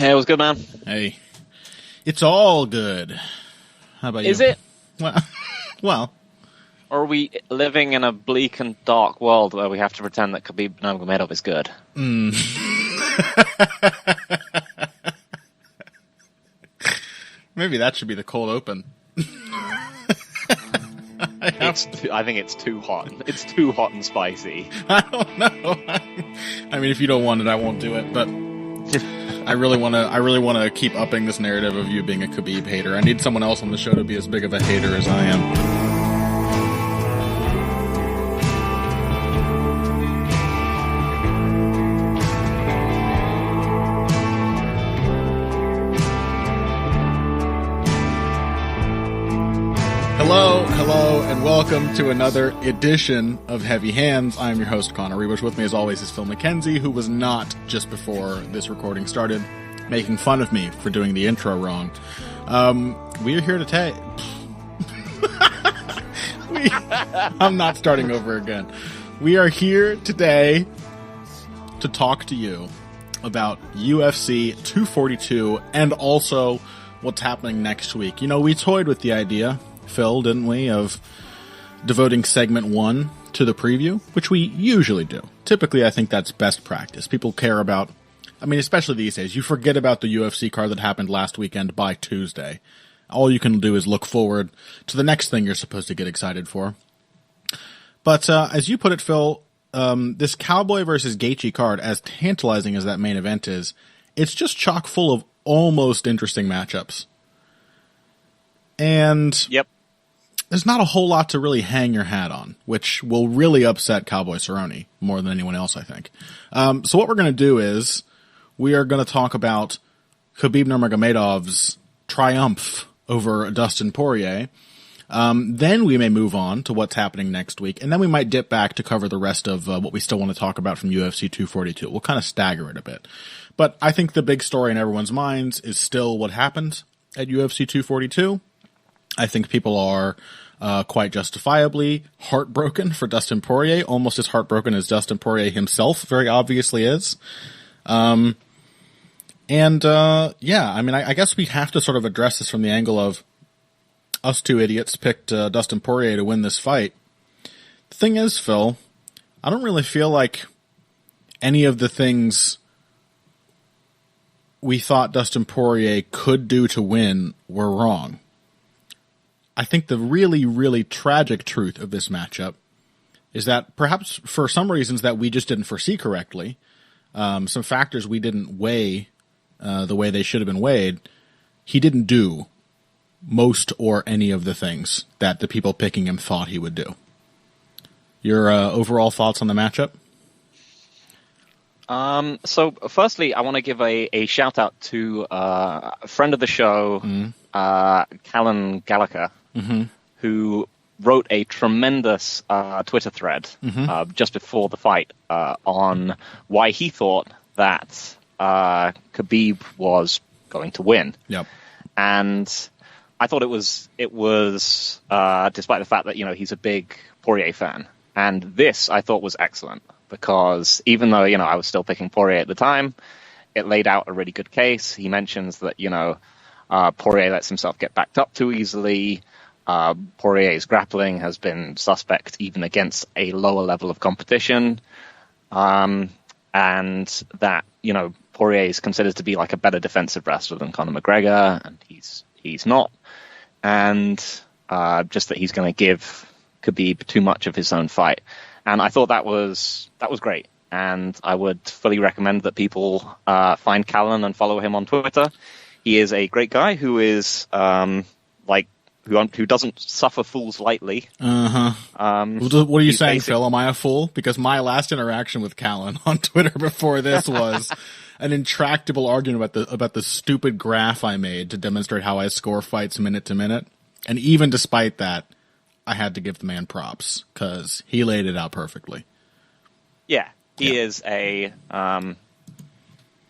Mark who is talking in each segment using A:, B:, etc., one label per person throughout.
A: Hey, what's good, man?
B: Hey. It's all good. How about you?
A: Is it?
B: Well.
A: Or are we living in a bleak and dark world where we have to pretend that Khabib Nurmagomedov is good?
B: Maybe that should be the cold open.
A: I think it's too hot. It's too hot and spicy.
B: I don't know. I mean, if you don't want it, I won't do it, but I really want to keep upping this narrative of you being a Khabib hater. I need someone else on the show to be as big of a hater as I am. Hello, and welcome to another edition of Heavy Hands. I'm your host, Connor Rebush. With me, as always, is Phil McKenzie, who was not, just before this recording started, making fun of me for doing the intro wrong. We are here today. I'm not starting over again. We are here today to talk to you about UFC 242 and also what's happening next week. You know, we toyed with the idea, Phil, didn't we, of devoting segment 1 to the preview, which we usually do. Typically, I think that's best practice. People care about, I mean, especially these days, you forget about the UFC card that happened last weekend by Tuesday. All you can do is look forward to the next thing you're supposed to get excited for. But as you put it, Phil, this Cowboy versus Gaethje card, as tantalizing as that main event is, it's just chock full of almost interesting matchups. And
A: Yep.
B: There's not a whole lot to really hang your hat on, which will really upset Cowboy Cerrone more than anyone else, I think. So what we're going to do is we are going to talk about Khabib Nurmagomedov's triumph over Dustin Poirier. Then we may move on to what's happening next week, and then we might dip back to cover the rest of what we still want to talk about from UFC 242. We'll kind of stagger it a bit. But I think the big story in everyone's minds is still what happened at UFC 242. I think people are quite justifiably heartbroken for Dustin Poirier, almost as heartbroken as Dustin Poirier himself very obviously is. Yeah, I mean, I guess we have to sort of address this from the angle of us two idiots picked Dustin Poirier to win this fight. The thing is, Phil, I don't really feel like any of the things we thought Dustin Poirier could do to win were wrong. I think the really, really tragic truth of this matchup is that perhaps for some reasons that we just didn't foresee correctly, some factors we didn't weigh the way they should have been weighed, he didn't do most or any of the things that the people picking him thought he would do. Your overall thoughts on the matchup?
A: So firstly, I want to give a shout out to a friend of the show, Callan Gallagher, who wrote a tremendous Twitter thread just before the fight on why he thought that Khabib was going to win.
B: Yep.
A: And I thought it was despite the fact that, you know, he's a big Poirier fan. And this I thought was excellent because even though, you know, I was still picking Poirier at the time, it laid out a really good case. He mentions that, you know, Poirier lets himself get backed up too easily. Poirier's grappling has been suspect even against a lower level of competition. And that, you know, Poirier is considered to be like a better defensive wrestler than Conor McGregor, and he's not. And just that he's going to give Khabib too much of his own fight. And I thought that was great. And I would fully recommend that people find Callan and follow him on Twitter. He is a great guy who is who doesn't suffer fools lightly.
B: What are you saying, Phil? Am I a fool? Because my last interaction with Callan on Twitter before this was an intractable argument about the stupid graph I made to demonstrate how I score fights minute to minute. And even despite that, I had to give the man props because he laid it out perfectly.
A: Yeah, he is a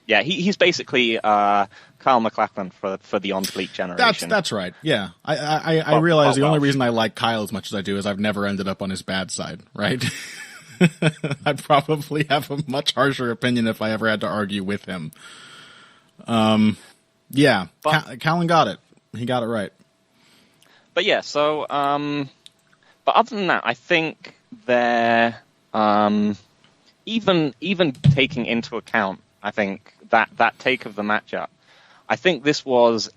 A: he's basically Kyle MacLachlan for the on-fleet generation.
B: That's right. Yeah, I realize the only reason I like Kyle as much as I do is I've never ended up on his bad side, right? I'd probably have a much harsher opinion if I ever had to argue with him. Yeah, Callan got it. He got it right.
A: But yeah, so, but other than that, I think they're, even taking into account, I think, that take of the matchup, I think this was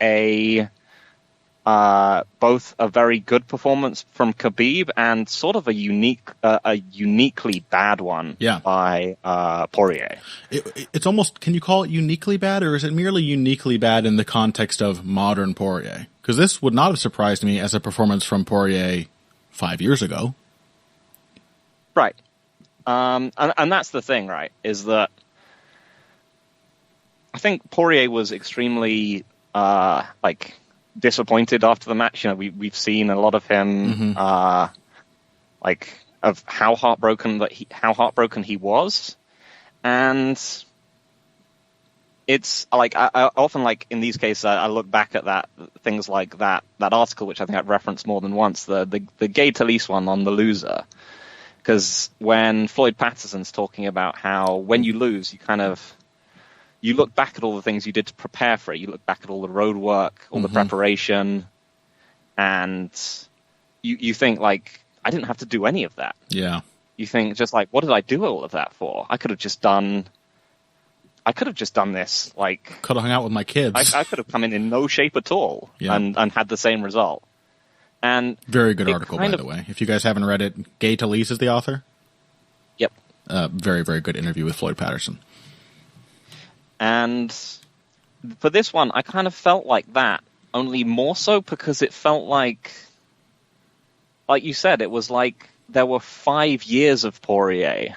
A: both a very good performance from Khabib and sort of a uniquely bad one by Poirier.
B: It's almost, can you call it uniquely bad, or is it merely uniquely bad in the context of modern Poirier? Because this would not have surprised me as a performance from Poirier 5 years ago.
A: Right. And that's the thing, right, is that I think Poirier was extremely, disappointed after the match. You know, we've seen a lot of him, of how heartbroken he was, and it's like I often, like in these cases, I look back at things like that article, which I think I've referenced more than once, the Gay Talese one on the loser, because when Floyd Patterson's talking about how when you lose, you look back at all the things you did to prepare for it. You look back at all the road work, all the preparation, and you think, like, I didn't have to do any of that.
B: Yeah.
A: You think just like, what did I do all of that for? I could have just done this. Like,
B: could have hung out with my kids.
A: I could have come in no shape at all and had the same result. And
B: very good article, by the way. If you guys haven't read it, Gay Talese is the author.
A: Yep.
B: Very, very good interview with Floyd Patterson.
A: And for this one, I kind of felt like that, only more so because it felt like you said, it was like there were 5 years of Poirier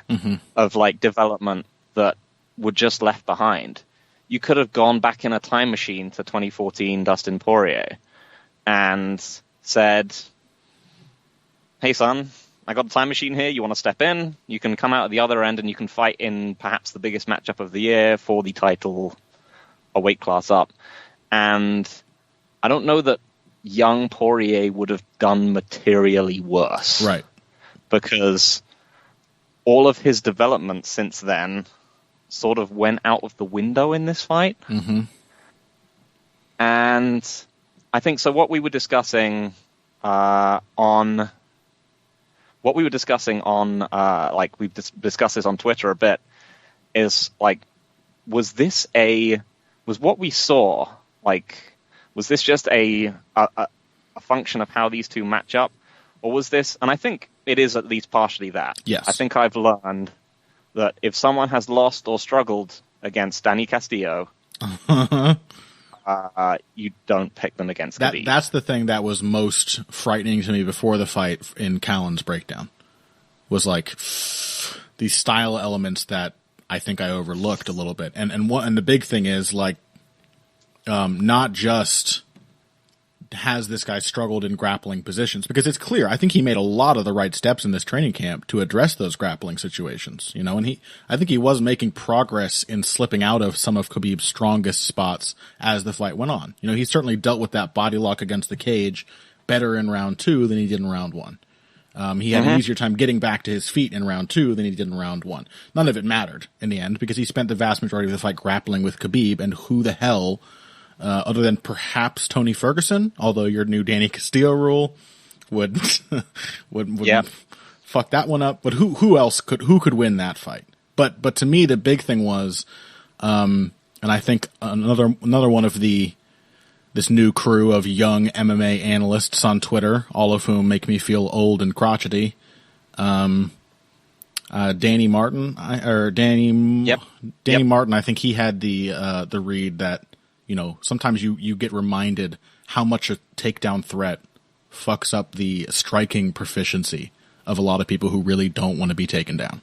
A: of like development that were just left behind. You could have gone back in a time machine to 2014 Dustin Poirier and said, hey son, I got a time machine here. You want to step in? You can come out at the other end and you can fight in perhaps the biggest matchup of the year for the title, a weight class up. And I don't know that young Poirier would have done materially worse.
B: Right.
A: Because all of his development since then sort of went out of the window in this fight. And I think so what we were discussing on we've discussed this on Twitter a bit, is like, was what we saw, like, was this just a function of how these two match up, or was this, and I think it is at least partially that.
B: Yes.
A: I think I've learned that if someone has lost or struggled against Danny Castillo, you don't pick them against Khabib.
B: That's the thing that was most frightening to me before the fight in Callan's breakdown, was like these style elements that I think I overlooked a little bit. And the big thing is, like, not just has this guy struggled in grappling positions, because it's clear, I think he made a lot of the right steps in this training camp to address those grappling situations, you know, and I think he was making progress in slipping out of some of Khabib's strongest spots as the fight went on. You know, he certainly dealt with that body lock against the cage better in round 2 than he did in round 1. He had an easier time getting back to his feet in round 2 than he did in round 1. None of it mattered in the end, because he spent the vast majority of the fight grappling with Khabib, and who the hell, other than perhaps Tony Ferguson, although your new Danny Castillo rule would fuck that one up. But who else could win that fight? But to me, the big thing was, and I think another one of this new crew of young MMA analysts on Twitter, all of whom make me feel old and crotchety. Danny Martin, Martin, I think he had the read that, you know, sometimes you get reminded how much a takedown threat fucks up the striking proficiency of a lot of people who really don't want to be taken down.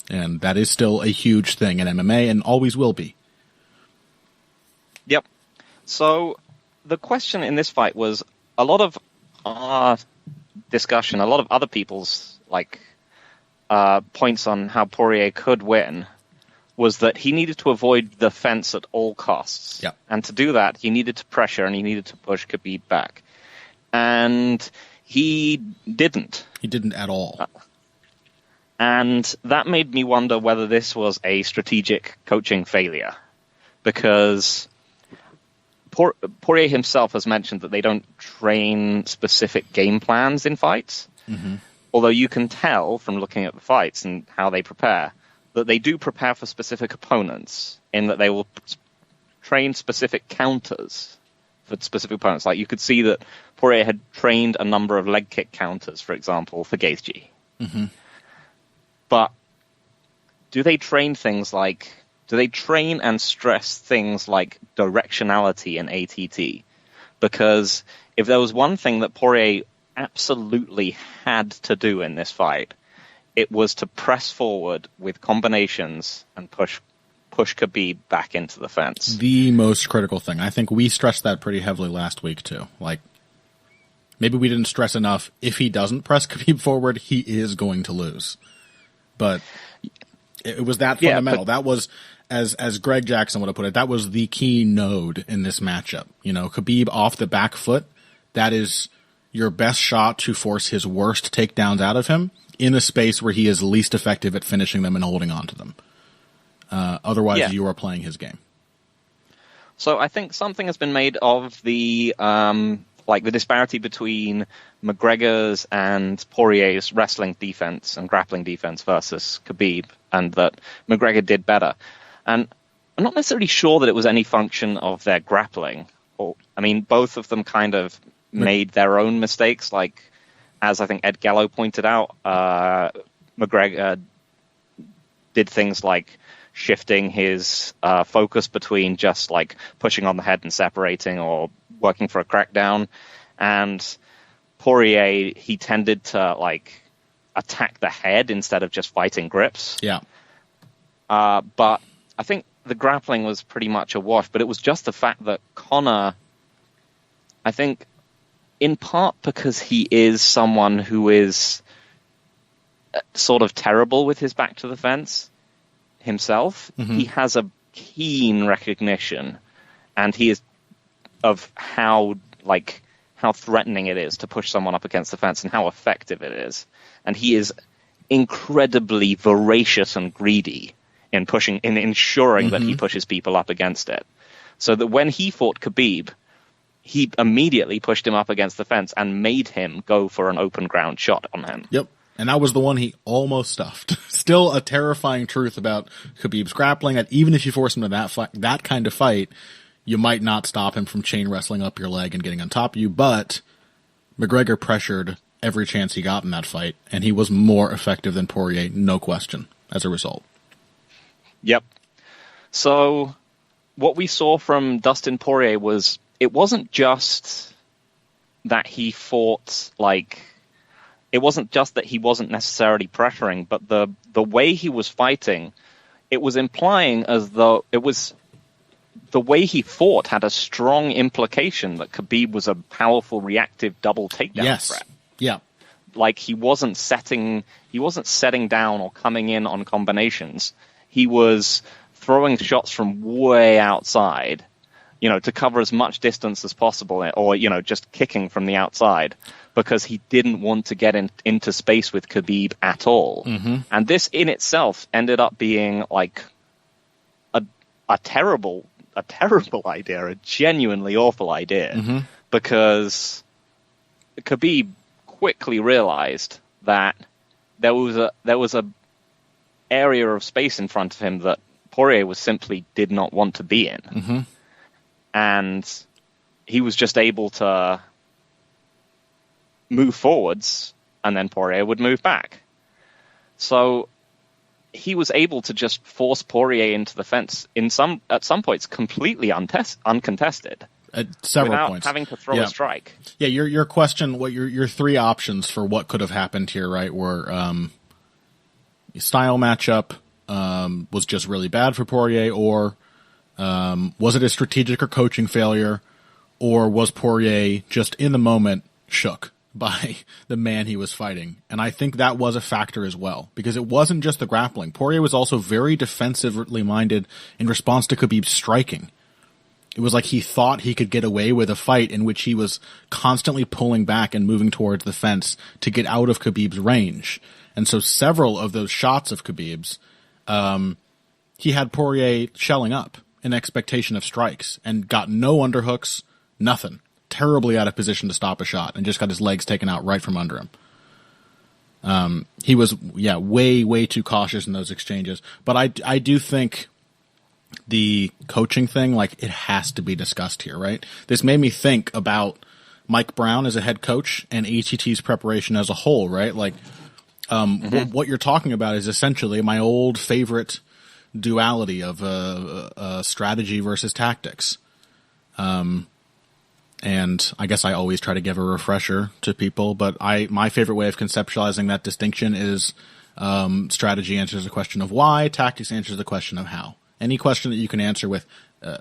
B: And that is still a huge thing in MMA and always will be.
A: Yep. So the question in this fight was a lot of our discussion, a lot of other people's points on how Poirier could win was that he needed to avoid the fence at all costs.
B: Yep.
A: And to do that, he needed to pressure and he needed to push Khabib back. And he didn't.
B: He didn't at all.
A: And that made me wonder whether this was a strategic coaching failure. Because Poirier himself has mentioned that they don't train specific game plans in fights.
B: Mm-hmm.
A: Although you can tell from looking at the fights and how they prepare that they do prepare for specific opponents, in that they will train specific counters for specific opponents. Like you could see that Poirier had trained a number of leg kick counters, for example, for Gaethje.
B: Mm-hmm.
A: But do they train and stress things like directionality in ATT? Because if there was one thing that Poirier absolutely had to do in this fight, it was to press forward with combinations and push Khabib back into the fence.
B: The most critical thing. I think we stressed that pretty heavily last week too. Like, maybe we didn't stress enough. If he doesn't press Khabib forward, he is going to lose. But it was that fundamental. That was, as Greg Jackson would have put it, that was the key node in this matchup. You know, Khabib off the back foot, that is your best shot to force his worst takedowns out of him in a space where he is least effective at finishing them and holding on to them. Otherwise, you are playing his game.
A: So I think something has been made of the the disparity between McGregor's and Poirier's wrestling defense and grappling defense versus Khabib, and that McGregor did better. And I'm not necessarily sure that it was any function of their grappling. Both of them kind of made their own mistakes. Like, as I think Ed Gallo pointed out, McGregor did things like shifting his focus between just like pushing on the head and separating, or working for a crackdown. And Poirier, he tended to like attack the head instead of just fighting grips.
B: Yeah.
A: But I think the grappling was pretty much a wash, but it was just the fact that Conor, I think, in part because he is someone who is sort of terrible with his back to the fence himself, he has a keen recognition, and he is of how threatening it is to push someone up against the fence and how effective it is. And he is incredibly voracious and greedy in ensuring that he pushes people up against it. So that when he fought Khabib, he immediately pushed him up against the fence and made him go for an open ground shot on him.
B: Yep. And that was the one he almost stuffed. Still a terrifying truth about Khabib's grappling, that even if you force him to that kind of fight, you might not stop him from chain wrestling up your leg and getting on top of you. But McGregor pressured every chance he got in that fight, and he was more effective than Poirier, no question, as a result.
A: Yep. So what we saw from Dustin Poirier was, it wasn't just that he fought it wasn't just that he wasn't necessarily pressuring, but the way he was fighting, it was implying as though it was the way he fought had a strong implication that Khabib was a powerful reactive double takedown threat.
B: Yeah.
A: Like he wasn't setting down or coming in on combinations. He was throwing shots from way outside, to cover as much distance as possible, or, just kicking from the outside, because he didn't want to get into space with Khabib at all. Mm-hmm. And this in itself ended up being like a terrible idea, a genuinely awful idea, because Khabib quickly realized that there was a area of space in front of him that Poirier simply did not want to be in. Mm-hmm. And he was just able to move forwards, and then Poirier would move back. So he was able to just force Poirier into the fence at some points completely uncontested.
B: At several
A: without
B: points,
A: having to throw a strike.
B: Yeah, your question, your three options for what could have happened here, right, were style matchup was just really bad for Poirier, or was it a strategic or coaching failure, or was Poirier just in the moment shook by the man he was fighting? And I think that was a factor as well, because it wasn't just the grappling. Poirier was also very defensively minded in response to Khabib's striking. It was like he thought he could get away with a fight in which he was constantly pulling back and moving towards the fence to get out of Khabib's range. And so several of those shots of Khabib's, he had Poirier shelling up. an expectation of strikes and got no underhooks, nothing. Terribly out of position to stop a shot and just got his legs taken out right from under him. He was, way too cautious in those exchanges. But I do think the coaching thing, like, it has to be discussed here, right? This made me think about Mike Brown as a head coach and ATT's preparation as a whole, right? Like, what you're talking about is essentially my old favorite duality of strategy versus tactics. And I guess I always try to give a refresher to people, but my favorite way of conceptualizing that distinction is strategy answers the question of why, tactics answers the question of how. Any question that you can answer with,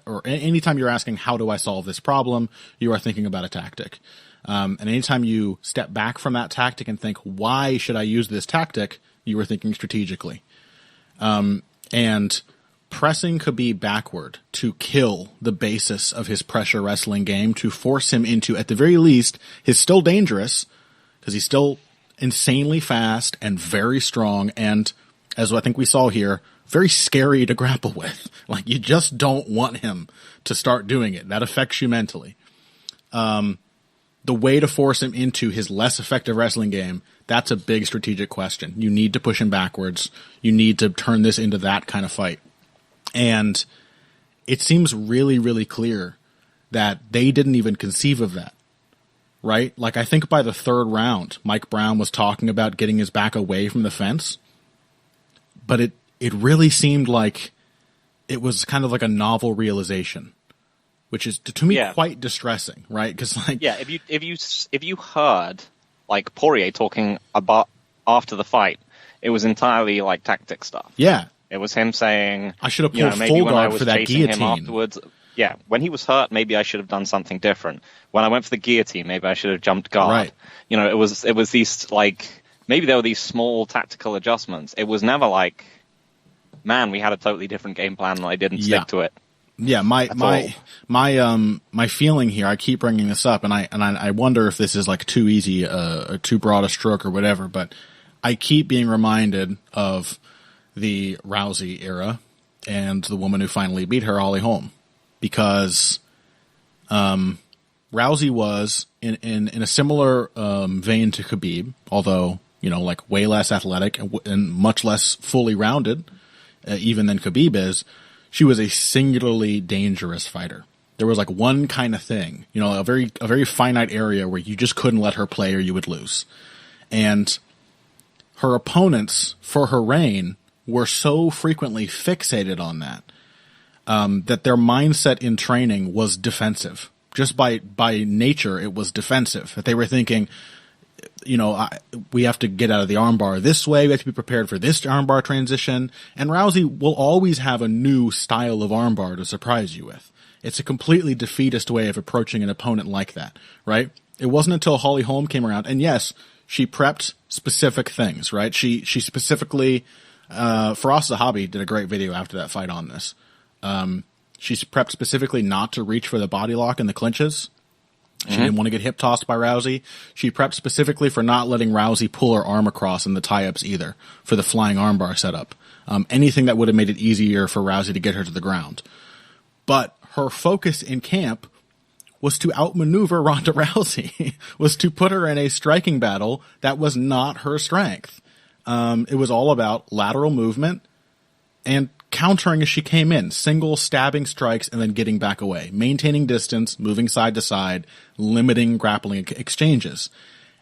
B: or anytime you're asking, how do I solve this problem, you are thinking about a tactic. And anytime you step back from that tactic and think, why should I use this tactic, you are thinking strategically. And pressing Khabib backward to kill the basis of his pressure wrestling game, to force him into, at the very least, he's still dangerous, because he's still insanely fast and very strong, and, as I think we saw here, very scary to grapple with. Like, you just don't want him to start doing it. That affects you mentally. The way to force him into his less effective wrestling game, that's a big strategic question. You need to push him backwards. You need to turn this into that kind of fight. And it seems really, really clear that they didn't even conceive of that, right? Like, I think by the third round, Mike Brown was talking about getting his back away from the fence, but it really seemed like it was kind of like a novel realization, which is, to me, quite distressing, right? Because, like,
A: if you heard, like, Poirier talking about after the fight, it was entirely like tactic stuff.
B: Yeah.
A: It was him saying,
B: I should have pulled full guard for that guillotine.
A: Him afterwards, when he was hurt, maybe I should have done something different. When I went for the guillotine, maybe I should have jumped guard.
B: Right.
A: You know, it was these, like, maybe there were these small tactical adjustments. It was never like, man, we had a totally different game plan and I didn't stick to it.
B: Yeah, my feeling here, I keep bringing this up, and I wonder if this is like too easy, too broad a stroke or whatever, but I keep being reminded of the Rousey era and the woman who finally beat her, Holly Holm, because Rousey was in a similar vein to Khabib, although, you know, like, way less athletic and much less fully rounded, even than Khabib is. She was a singularly dangerous fighter. There was, like, one kind of thing, you know, a very finite area where you just couldn't let her play or you would lose. And her opponents, for her reign, were so frequently fixated on that, that their mindset in training was defensive. Just by nature, it was defensive. That they were thinking, you know, we have to get out of the armbar this way. We have to be prepared for this armbar transition. And Rousey will always have a new style of armbar to surprise you with. It's a completely defeatist way of approaching an opponent like that, right? It wasn't until Holly Holm came around, and yes, she prepped specific things, right? She specifically, Firas Zahabi did a great video after that fight on this. She prepped specifically not to reach for the body lock in the clinches. She didn't want to get hip tossed by Rousey. She prepped specifically for not letting Rousey pull her arm across in the tie-ups either, for the flying armbar setup. Anything that would have made it easier for Rousey to get her to the ground. But her focus in camp was to outmaneuver Ronda Rousey, was to put her in a striking battle that was not her strength. It was all about lateral movement and countering as she came in, single stabbing strikes and then getting back away, maintaining distance, moving side to side, limiting grappling exchanges.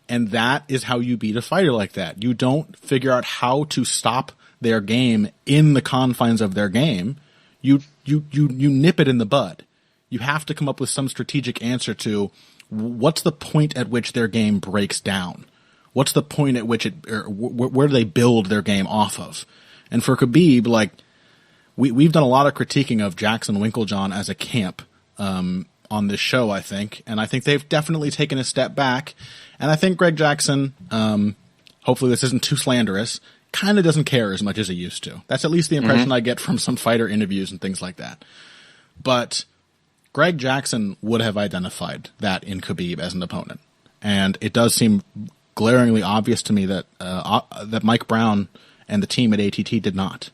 B: And that is how you beat a fighter like that. You don't figure out how to stop their game in the confines of their game. You nip it in the bud. You have to come up with some strategic answer to what's the point at which their game breaks down. What's the point at which where do they build their game off of? And for Khabib, like, we've done a lot of critiquing of Jackson Winklejohn as a camp on this show, I think. And I think they've definitely taken a step back. And I think Greg Jackson, hopefully this isn't too slanderous, kind of doesn't care as much as he used to. That's at least the impression I get from some fighter interviews and things like that. But Greg Jackson would have identified that in Khabib as an opponent. And it does seem glaringly obvious to me that that Mike Brown and the team at ATT did not.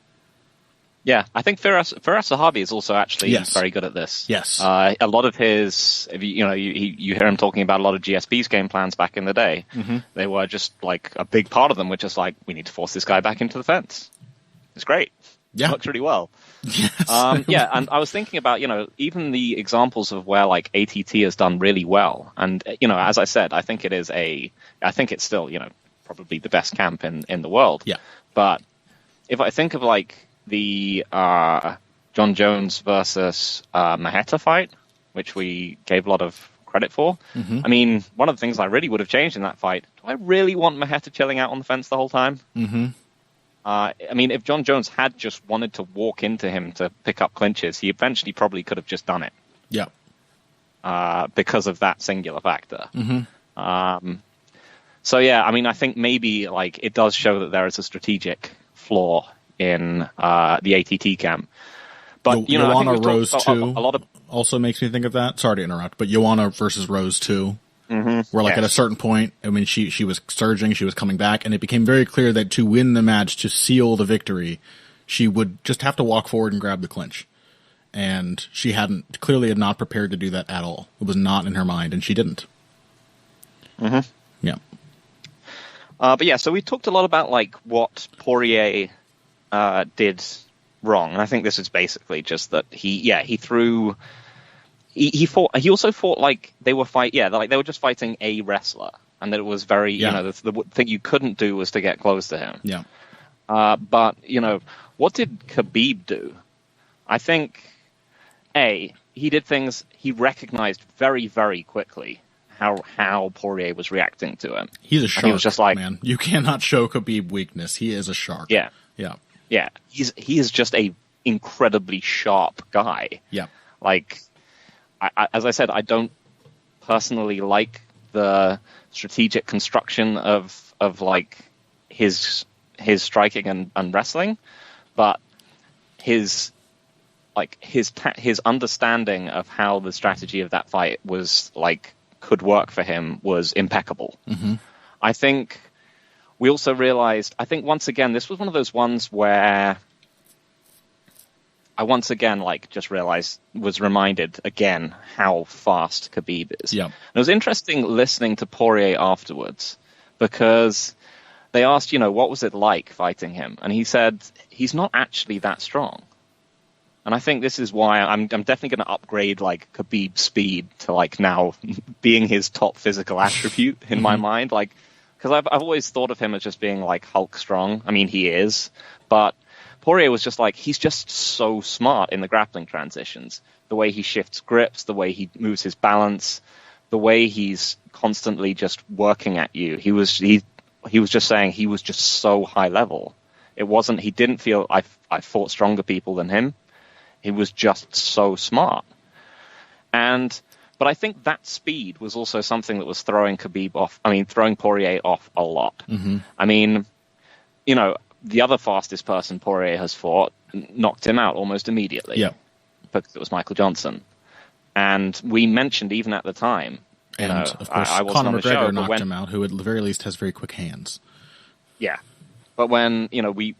A: Yeah, I think Firas Zahabi is also actually
B: Yes.
A: very good at this.
B: Yes.
A: A lot of his, if you hear him talking about a lot of GSP's game plans back in the day.
B: Mm-hmm.
A: They were just like a big part of them were just like, we need to force this guy back into the fence. It's great.
B: Yeah.
A: It works really well.
B: Yes.
A: Yeah, and I was thinking about, even the examples of where like ATT has done really well. And, as I said, I think it's still, probably the best camp in the world.
B: Yeah.
A: But if I think of like the John Jones versus Maheta fight, which we gave a lot of credit for,
B: Mm-hmm.
A: I mean, one of the things I really would have changed in that fight, do I really want Maheta chilling out on the fence the whole time?
B: Mm-hmm.
A: I mean, if John Jones had just wanted to walk into him to pick up clinches, he eventually probably could have just done it.
B: Yeah.
A: Because of that singular factor.
B: Mm-hmm.
A: So yeah, I mean, I think maybe like it does show that there is a strategic flaw in the ATT camp. But
B: Joanna Rose
A: a
B: 2
A: lot of
B: also makes me think of that. Sorry to interrupt, but Joanna versus Rose 2.
A: Mm-hmm.
B: Where, like, at a certain point, I mean, she was surging, she was coming back, and it became very clear that to win the match, to seal the victory, she would just have to walk forward and grab the clinch. And she clearly had not prepared to do that at all. It was not in her mind, and she didn't. Mm-hmm. Yeah.
A: But yeah, so we talked a lot about, like, what Poirier did wrong. And I think this is basically just that he threw... He also fought like they were they were just fighting a wrestler, and that it was very the thing you couldn't do was to get close to him.
B: Yeah.
A: But what did Khabib do? I think he did things. He recognized very, very quickly how Poirier was reacting to him.
B: He's a shark.
A: He was just like,
B: man, you cannot show Khabib weakness. He is a shark.
A: Yeah.
B: Yeah.
A: Yeah. He is just a incredibly sharp guy.
B: Yeah.
A: Like. As I said, I don't personally like the strategic construction of like his striking and wrestling, but his understanding of how the strategy of that fight was like could work for him was impeccable.
B: Mm-hmm.
A: I think we also realized. I think once again this was one of those ones where. I once again, was reminded again how fast Khabib is.
B: Yeah.
A: And it was interesting listening to Poirier afterwards because they asked, what was it like fighting him? And he said, he's not actually that strong. And I think this is why I'm definitely going to upgrade like Khabib's speed to like now being his top physical attribute in my mind. Like, because I've always thought of him as just being like Hulk strong. I mean, he is, but Poirier was just like, he's just so smart in the grappling transitions. The way he shifts grips, the way he moves his balance, the way he's constantly just working at you. He was just saying he was just so high level. He didn't feel I fought stronger people than him. He was just so smart. But I think that speed was also something that was throwing Poirier off a lot.
B: Mm-hmm.
A: I mean, the other fastest person Poirier has fought knocked him out almost immediately.
B: Yeah.
A: Because it was Michael Johnson. And we mentioned even at the time.
B: And, of course, Conor McGregor knocked him out, who at the very least has very quick hands.
A: Yeah. But when,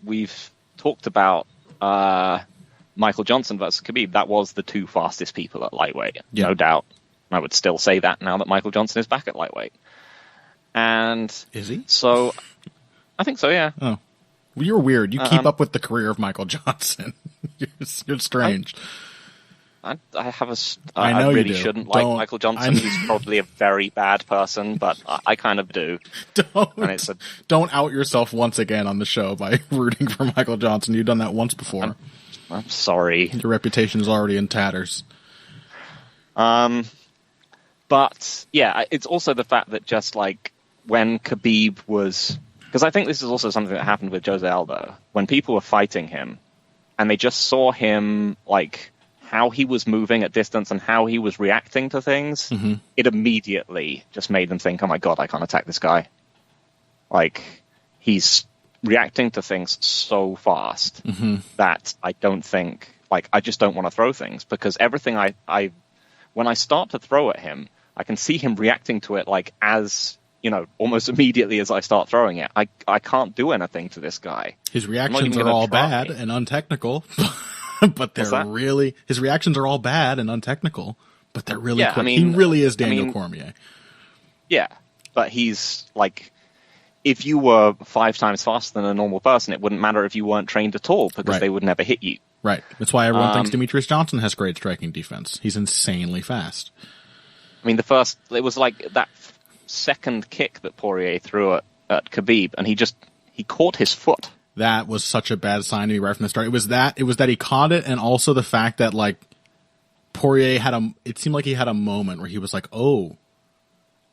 A: we've talked about Michael Johnson versus Khabib, that was the two fastest people at lightweight.
B: Yeah.
A: No doubt. I would still say that now that Michael Johnson is back at lightweight. And...
B: Is he?
A: So, I think so, yeah.
B: Oh. Well, you're weird. You keep up with the career of Michael Johnson. You're strange.
A: I have a.
B: I know
A: I really
B: you do.
A: shouldn't like Michael Johnson. He's probably a very bad person, but I kind of do.
B: Don't out yourself once again on the show by rooting for Michael Johnson. You've done that once before.
A: I'm sorry.
B: Your reputation is already in tatters.
A: But yeah, it's also the fact that just like when Khabib was. Because I think this is also something that happened with Jose Aldo. When people were fighting him, and they just saw him, like, how he was moving at distance and how he was reacting to things,
B: mm-hmm.
A: it immediately just made them think, oh my god, I can't attack this guy. Like, he's reacting to things so fast
B: mm-hmm.
A: that I don't think, like, I just don't want to throw things. Because everything when I start to throw at him, I can see him reacting to it, like, as almost immediately as I start throwing it. I can't do anything to this guy.
B: His reactions are all bad and untechnical, but his reactions are all bad and untechnical, but they're really quick. He really is Daniel Cormier.
A: Yeah, but he's like, if you were 5 times faster than a normal person, it wouldn't matter if you weren't trained at all, because they would never hit you.
B: Right. That's why everyone thinks Demetrius Johnson has great striking defense. He's insanely fast.
A: I mean, it was like that second kick that Poirier threw at Khabib, and he caught his foot.
B: That was such a bad sign to me right from the start. It was that he caught it, and also the fact that, like, Poirier it seemed like he had a moment where he was like, oh,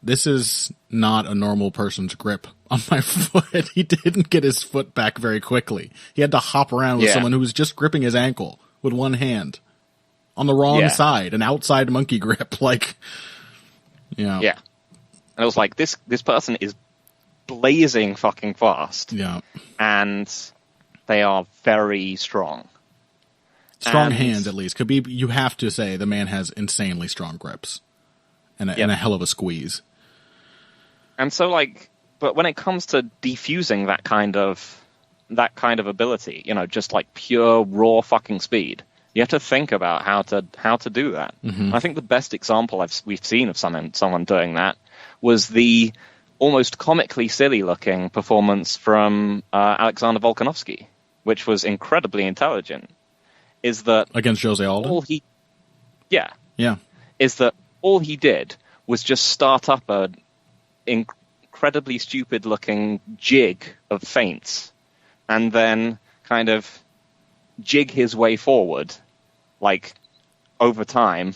B: this is not a normal person's grip on my foot. He didn't get his foot back very quickly. He had to hop around with someone who was just gripping his ankle with one hand on the wrong side, an outside monkey grip. Like, yeah.
A: Yeah. And it was like, this person is blazing fucking fast.
B: Yeah.
A: And they are very strong.
B: Strong hands, at least. Khabib, you have to say, the man has insanely strong grips. And a hell of a squeeze.
A: And so, like, but when it comes to defusing that kind of ability, just like pure raw fucking speed, you have to think about how to do that.
B: Mm-hmm.
A: I think the best example we've seen of someone doing that was the almost comically silly looking performance from Alexander Volkanovski, which was incredibly intelligent. Is that
B: against Jose Aldo?
A: Is that all he did was just start up an incredibly stupid-looking jig of feints, and then kind of jig his way forward, like, over time,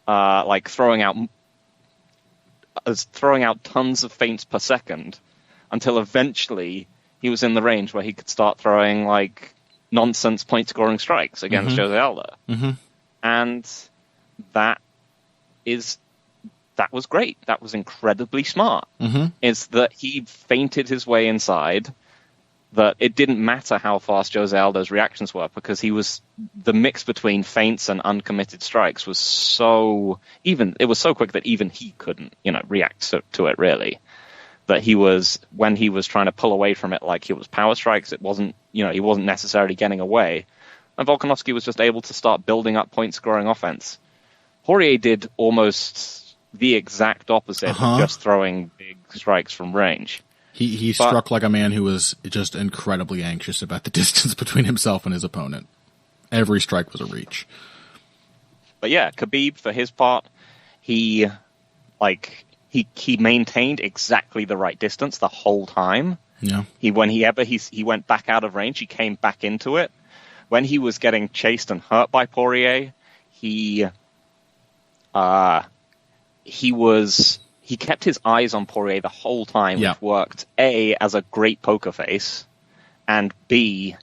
A: like throwing out tons of feints per second, until eventually he was in the range where he could start throwing, like, nonsense point-scoring strikes against Jose Aldo.
B: Mm-hmm.
A: And that was great. That was incredibly smart.
B: Mm-hmm.
A: It's that he feinted his way inside, that it didn't matter how fast Jose Aldo's reactions were, because the mix between feints and uncommitted strikes was it was so quick that even he couldn't, react to it, really. That when he was trying to pull away from it like it was power strikes, it wasn't, he wasn't necessarily getting away. And Volkanovski was just able to start building up point-scoring offense. Poirier did almost the exact opposite of just throwing big strikes from range.
B: He struck like a man who was just incredibly anxious about the distance between himself and his opponent. Every strike was a reach.
A: But yeah, Khabib, for his part, he maintained exactly the right distance the whole time.
B: Yeah.
A: He went back out of range, he came back into it. When he was getting chased and hurt by Poirier, he kept his eyes on Poirier the whole time, which worked, A, as a great poker face, and B,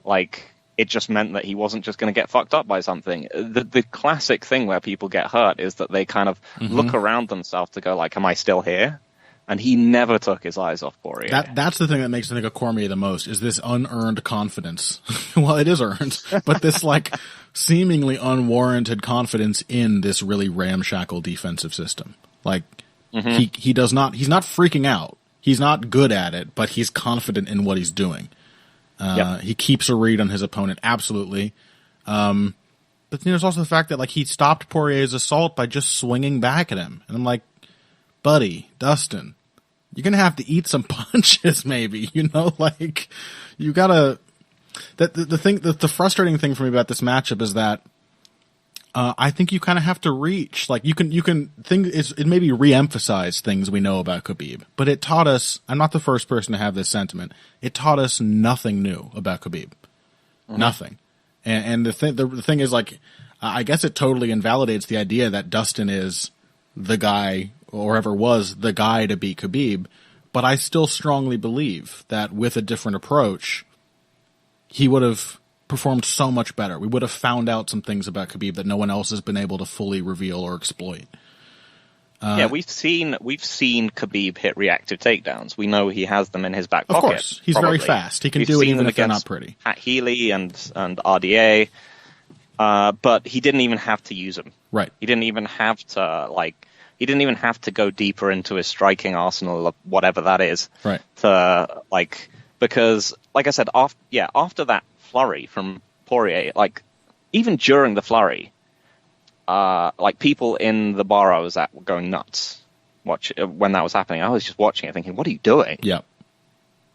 A: like, it just meant that he wasn't just going to get fucked up by something. The classic thing where people get hurt is that they kind of look around themselves to go, like, am I still here? And he never took his eyes off Poirier.
B: That's the thing that makes me think of Cormier the most, is this unearned confidence. Well, it is earned, but this, like, seemingly unwarranted confidence in this really ramshackle defensive system. Like, he's not freaking out. He's not good at it, but he's confident in what he's doing. He keeps a read on his opponent, absolutely. But there's also the fact that, like, he stopped Poirier's assault by just swinging back at him. And I'm like, buddy, Dustin, you're going to have to eat some punches, maybe, like, you gotta, the frustrating thing for me about this matchup is that, I think you kind of have to reach, like, it maybe re-emphasize things we know about Khabib, but it taught us, I'm not the first person to have this sentiment, it taught us nothing new about Khabib. Nothing. And the thing is, like, I guess it totally invalidates the idea that Dustin is the guy, or ever was the guy to beat Khabib, but I still strongly believe that with a different approach, he would have performed so much better. We would have found out some things about Khabib that no one else has been able to fully reveal or exploit.
A: We've seen Khabib hit reactive takedowns. We know he has them in his back pocket.
B: Of course, he's very fast. He can do it even if they're not pretty.
A: Pat Healy and RDA, but he didn't even have to use them.
B: Right.
A: He didn't even have to, like, he didn't even have to go deeper into his striking arsenal of whatever that is.
B: Right.
A: To because like I said, after that flurry from Poirier, like even during the flurry, like people in the bar I was at were going nuts. When that was happening, I was just watching it, thinking, "What are you doing?"
B: Yeah.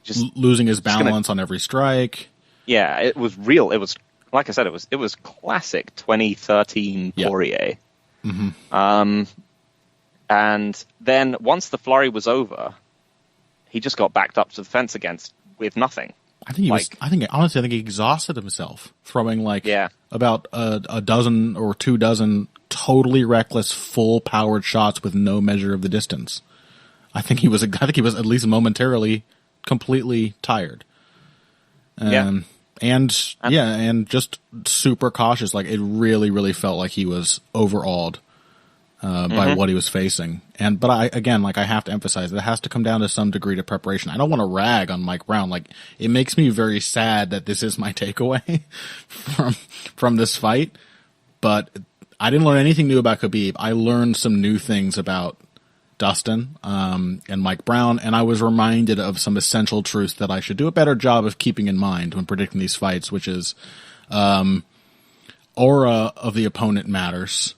A: Just
B: losing his balance on every strike.
A: Yeah, it was real. It was, like I said, it was classic 2013 Poirier.
B: Mm-hmm.
A: And then once the flurry was over, he just got backed up to the fence again with nothing.
B: I think honestly he exhausted himself, throwing about a dozen or 2 dozen totally reckless, full-powered shots with no measure of the distance. I think he was at least momentarily completely tired. And just super cautious. Like, it really, really felt like he was overawed by what he was facing. But I have to emphasize that it has to come down to some degree to preparation. I don't want to rag on Mike Brown. Like, it makes me very sad that this is my takeaway from this fight. But I didn't learn anything new about Khabib. I learned some new things about Dustin and Mike Brown, and I was reminded of some essential truths that I should do a better job of keeping in mind when predicting these fights, which is aura of the opponent matters,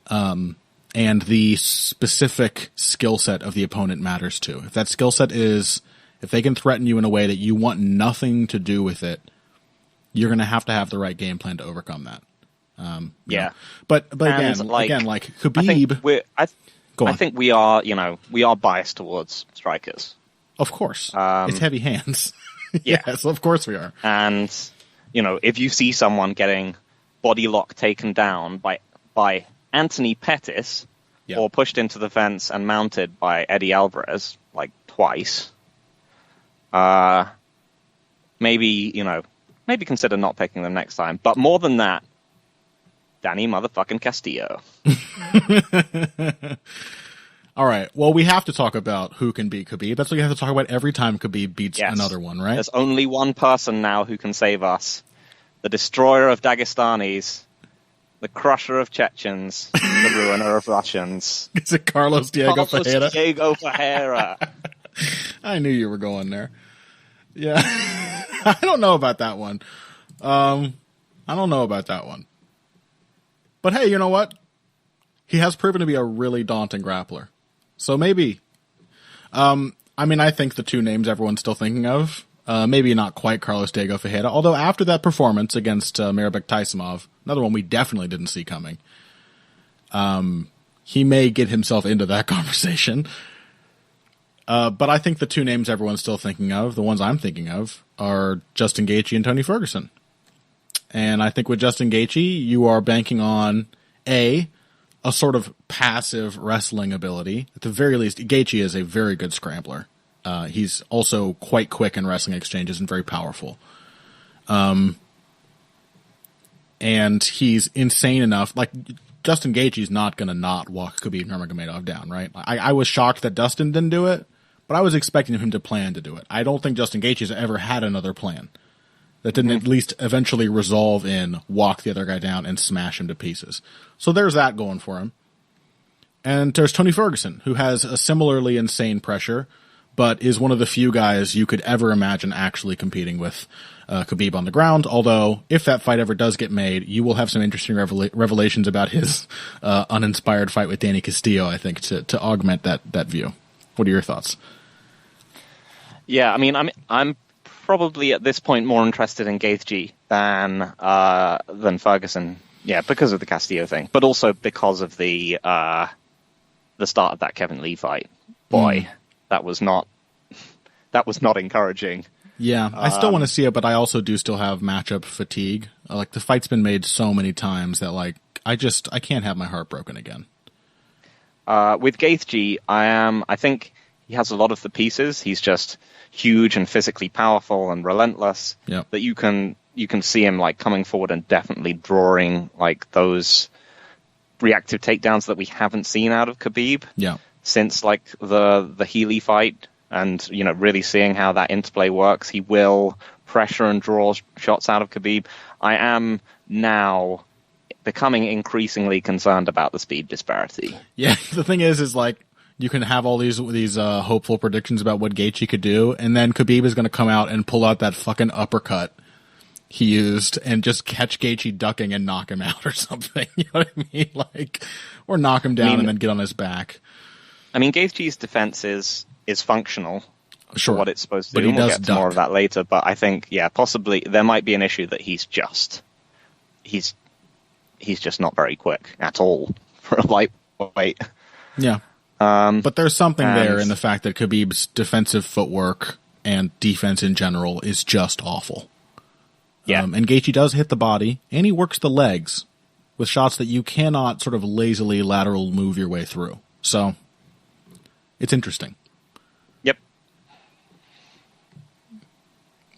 B: and the specific skill set of the opponent matters too. If that skill set is, if they can threaten you in a way that you want nothing to do with it, you're going to have the right game plan to overcome that. But again, Khabib.
A: I think we are biased towards strikers.
B: Of course. It's heavy hands.
A: Yeah.
B: Yes, of course we are.
A: And, if you see someone getting body lock taken down by Anthony Pettis or pushed into the fence and mounted by Eddie Alvarez, like twice, maybe consider not picking them next time. But more than that, Danny motherfucking Castillo.
B: All right. Well, we have to talk about who can beat Khabib. That's what you have to talk about every time Khabib beats another one, right?
A: There's only one person now who can save us. The destroyer of Dagestanis. The crusher of Chechens. The ruiner of Russians.
B: Is it Carlos Diego
A: Ferreira?
B: I knew you were going there. Yeah. I don't know about that one. But hey, you know what? He has proven to be a really daunting grappler. So maybe. I think the 2 names everyone's still thinking of, maybe not quite Carlos Diego Ferreira, although after that performance against Mairbek Taisumov, another one we definitely didn't see coming, he may get himself into that conversation. But I think the 2 names everyone's still thinking of, the ones I'm thinking of, are Justin Gaethje and Tony Ferguson. And I think with Justin Gaethje, you are banking on a sort of passive wrestling ability. At the very least, Gaethje is a very good scrambler. He's also quite quick in wrestling exchanges and very powerful. And he's insane enough. Like, Justin Gaethje's not going to not walk Khabib Nurmagomedov down, right? I was shocked that Dustin didn't do it, but I was expecting him to plan to do it. I don't think Justin Gaethje's ever had another plan that didn't at least eventually resolve in walk the other guy down and smash him to pieces. So there's that going for him. And there's Tony Ferguson, who has a similarly insane pressure, but is one of the few guys you could ever imagine actually competing with Khabib on the ground. Although, if that fight ever does get made, you will have some interesting revelations about his uninspired fight with Danny Castillo, I think, to augment that view. What are your thoughts?
A: Yeah, I'm probably at this point more interested in Gaethje than Ferguson. Yeah, because of the Castillo thing, but also because of the start of that Kevin Lee fight. Boy, that was not encouraging.
B: Yeah, I still want to see it, but I also do still have matchup fatigue. Like, the fight's been made so many times that, like, I can't have my heart broken again.
A: With Gaethje, I think he has a lot of the pieces. He's just huge and physically powerful and relentless.
B: Yep.
A: That you can see him like coming forward and definitely drawing like those reactive takedowns that we haven't seen out of Khabib.
B: Yeah.
A: Since like the Healy fight, and really seeing how that interplay works. He will pressure and draw shots out of Khabib. I am now becoming increasingly concerned about the speed disparity.
B: Yeah, the thing is like, you can have all these hopeful predictions about what Gaethje could do, and then Khabib is going to come out and pull out that fucking uppercut he used and just catch Gaethje ducking and knock him out or something. You know what I mean? Like, or knock him down and then get on his back.
A: I mean, Gaethje's defense is functional.
B: Sure.
A: For what it's supposed to
B: but
A: do.
B: We'll get
A: to more of that later. But I think, possibly there might be an issue that he's just not very quick at all for a lightweight.
B: Yeah. But there's something there in the fact that Khabib's defensive footwork and defense in general is just awful.
A: Yeah.
B: And Gaethje does hit the body, and he works the legs with shots that you cannot sort of lazily lateral move your way through. So, it's interesting.
A: Yep.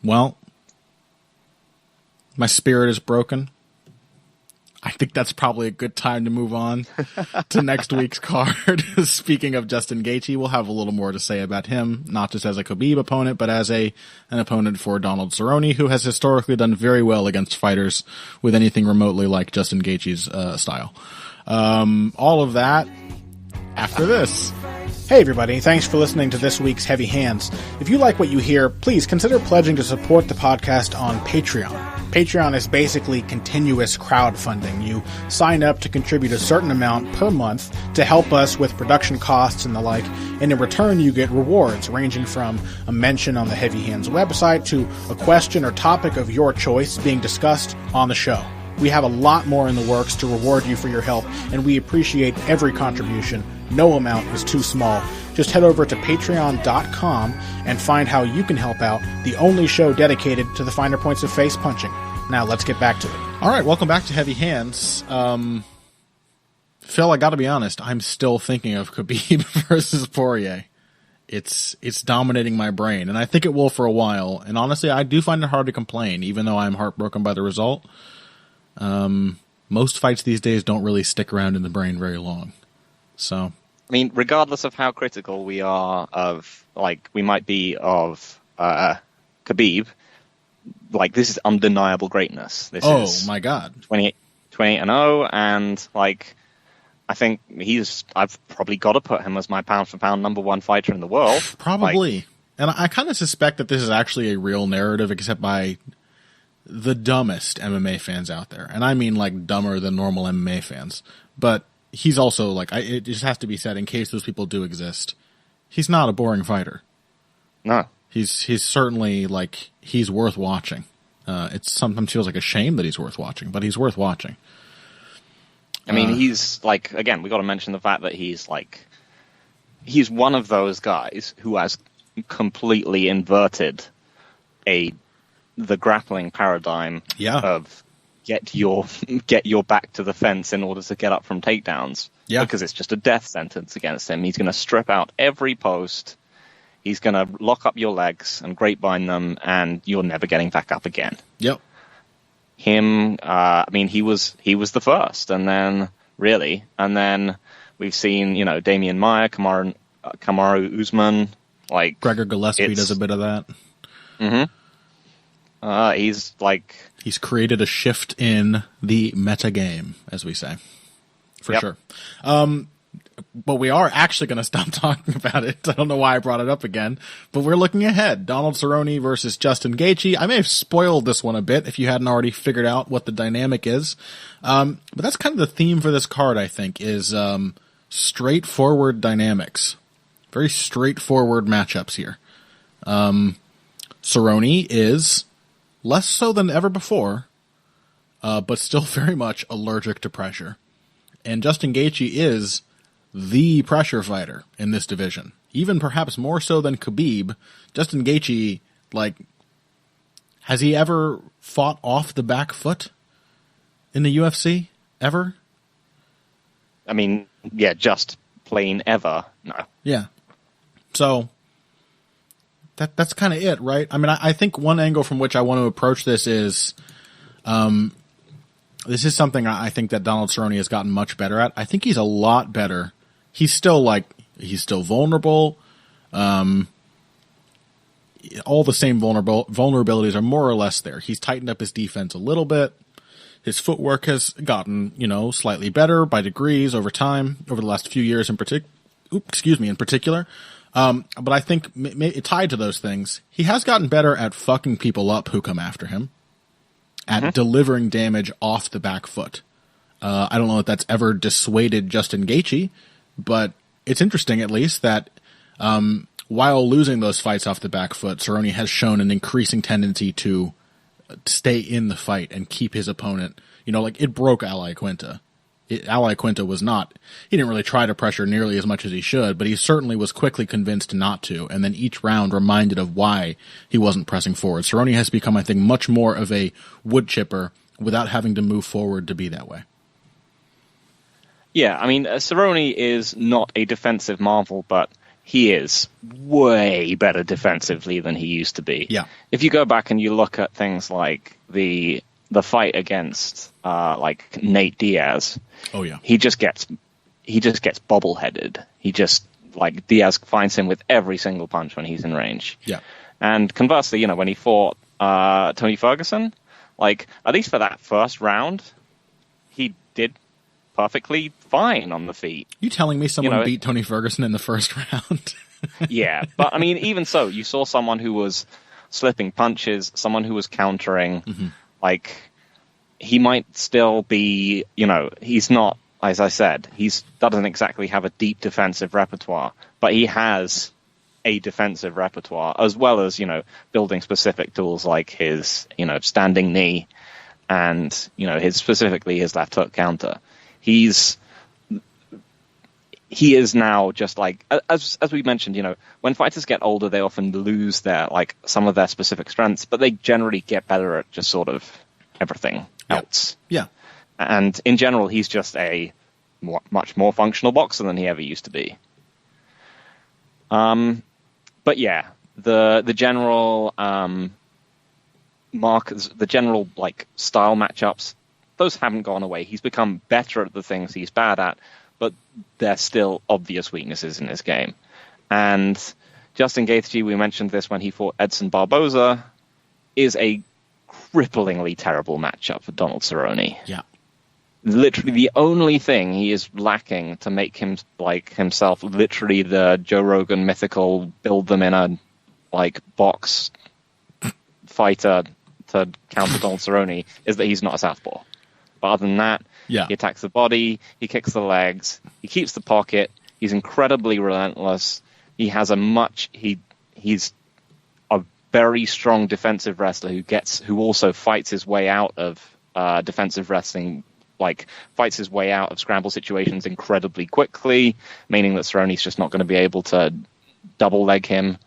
B: Well, my spirit is broken. I think that's probably a good time to move on to next week's card. Speaking of Justin Gaethje, we'll have a little more to say about him, not just as a Khabib opponent, but as an opponent for Donald Cerrone, who has historically done very well against fighters with anything remotely like Justin Gaethje's style. All of that after this.
C: Hey everybody, thanks for listening to this week's Heavy Hands. If you like what you hear, please consider pledging to support the podcast on Patreon. Patreon is basically continuous crowdfunding. You sign up to contribute a certain amount per month to help us with production costs and the like, and in return you get rewards ranging from a mention on the Heavy Hands website to a question or topic of your choice being discussed on the show. We have a lot more in the works to reward you for your help, and we appreciate every contribution. No amount is too small. Just head over to patreon.com and find how you can help out, the only show dedicated to the finer points of face punching. Now let's get back to it.
B: All right, welcome back to Heavy Hands. Phil, I gotta be honest, I'm still thinking of Khabib versus Poirier. It's dominating my brain, and I think it will for a while. And honestly, I do find it hard to complain, even though I'm heartbroken by the result. Most fights these days don't really stick around in the brain very long. So,
A: I mean, regardless of how critical we are of, like, we might be of Khabib, like, this is undeniable greatness. This is
B: my God.
A: 28-0, and, like, I think I've probably got to put him as my pound-for-pound number one fighter in the world.
B: Probably.
A: Like,
B: and I kind of suspect that this is actually a real narrative, except by the dumbest MMA fans out there. And I mean, like, dumber than normal MMA fans. But he's also, like, it just has to be said, in case those people do exist, he's not a boring fighter.
A: No.
B: He's certainly, like, he's worth watching. It sometimes feels like a shame that he's worth watching, but he's worth watching.
A: I mean, he's, like, again, we got to mention the fact that he's one of those guys who has completely inverted the grappling paradigm of get your back to the fence in order to get up from takedowns. Yeah. Because it's just a death sentence against him. He's going to strip out every post. He's going to lock up your legs and grapevine them, and you're never getting back up again.
B: Yep.
A: I mean, he was the first, and then we've seen, Damian Maia, Kamaru Usman, like
B: Gregor Gillespie does a bit of that.
A: Mm-hmm.
B: He's created a shift in the meta game, as we say, for sure. But we are actually going to stop talking about it. I don't know why I brought it up again, but we're looking ahead. Donald Cerrone versus Justin Gaethje. I may have spoiled this one a bit if you hadn't already figured out what the dynamic is. But that's kind of the theme for this card, I think, is straightforward dynamics. Very straightforward matchups here. Cerrone is less so than ever before, but still very much allergic to pressure. And Justin Gaethje is the pressure fighter in this division. Even perhaps more so than Khabib. Justin Gaethje, has he ever fought off the back foot in the UFC? Ever?
A: I mean, just plain ever. No.
B: Yeah. So, that's kind of it, right? I mean, I think one angle from which I want to approach this is, this is something I think that Donald Cerrone has gotten much better at. I think he's a lot better. He's still vulnerable. All the same vulnerabilities are more or less there. He's tightened up his defense a little bit. His footwork has gotten, slightly better by degrees over time, over the last few years in particular. But I think tied to those things, he has gotten better at fucking people up who come after him, at delivering damage off the back foot. I don't know if that's ever dissuaded Justin Gaethje, but it's interesting at least that while losing those fights off the back foot, Cerrone has shown an increasing tendency to stay in the fight and keep his opponent. It broke Al Iaquinta. Al Iaquinta he didn't really try to pressure nearly as much as he should, but he certainly was quickly convinced not to, and then each round reminded of why he wasn't pressing forward. Cerrone has become, I think, much more of a wood chipper without having to move forward to be that way.
A: Yeah, I mean, Cerrone is not a defensive marvel, but he is way better defensively than he used to be.
B: Yeah.
A: If you go back and you look at things like the fight against like Nate Diaz,
B: oh yeah,
A: he just gets bobble-headed. Diaz finds him with every single punch when he's in range.
B: Yeah.
A: And conversely, when he fought Tony Ferguson, at least for that first round, he did perfectly fine on the feet.
B: You telling me someone beat Tony Ferguson in the first round?
A: Yeah, but I mean, even so, you saw someone who was slipping punches, someone who was countering. He might still be, he's not, as I said, doesn't exactly have a deep defensive repertoire, but he has a defensive repertoire, as well as, building specific tools like his, standing knee and, specifically his left hook counter. He is now just as we mentioned, when fighters get older, they often lose their, some of their specific strengths, but they generally get better at just sort of everything else.
B: Yeah.
A: And in general, he's just a much more functional boxer than he ever used to be. But yeah, the general the general style matchups, those haven't gone away. He's become better at the things he's bad at, but they're still obvious weaknesses in his game. And Justin Gaethje, we mentioned this when he fought Edson Barboza, is a cripplingly terrible matchup for Donald Cerrone.
B: Yeah.
A: Literally the only thing he is lacking to make him himself literally the Joe Rogan mythical build them in a box fighter to counter Donald Cerrone is that he's not a southpaw. But other than that, he attacks the body, he kicks the legs, he keeps the pocket, he's incredibly relentless. He has he's a very strong defensive wrestler who also fights his way out of defensive wrestling, fights his way out of scramble situations incredibly quickly, meaning that Cerrone's just not going to be able to double leg him.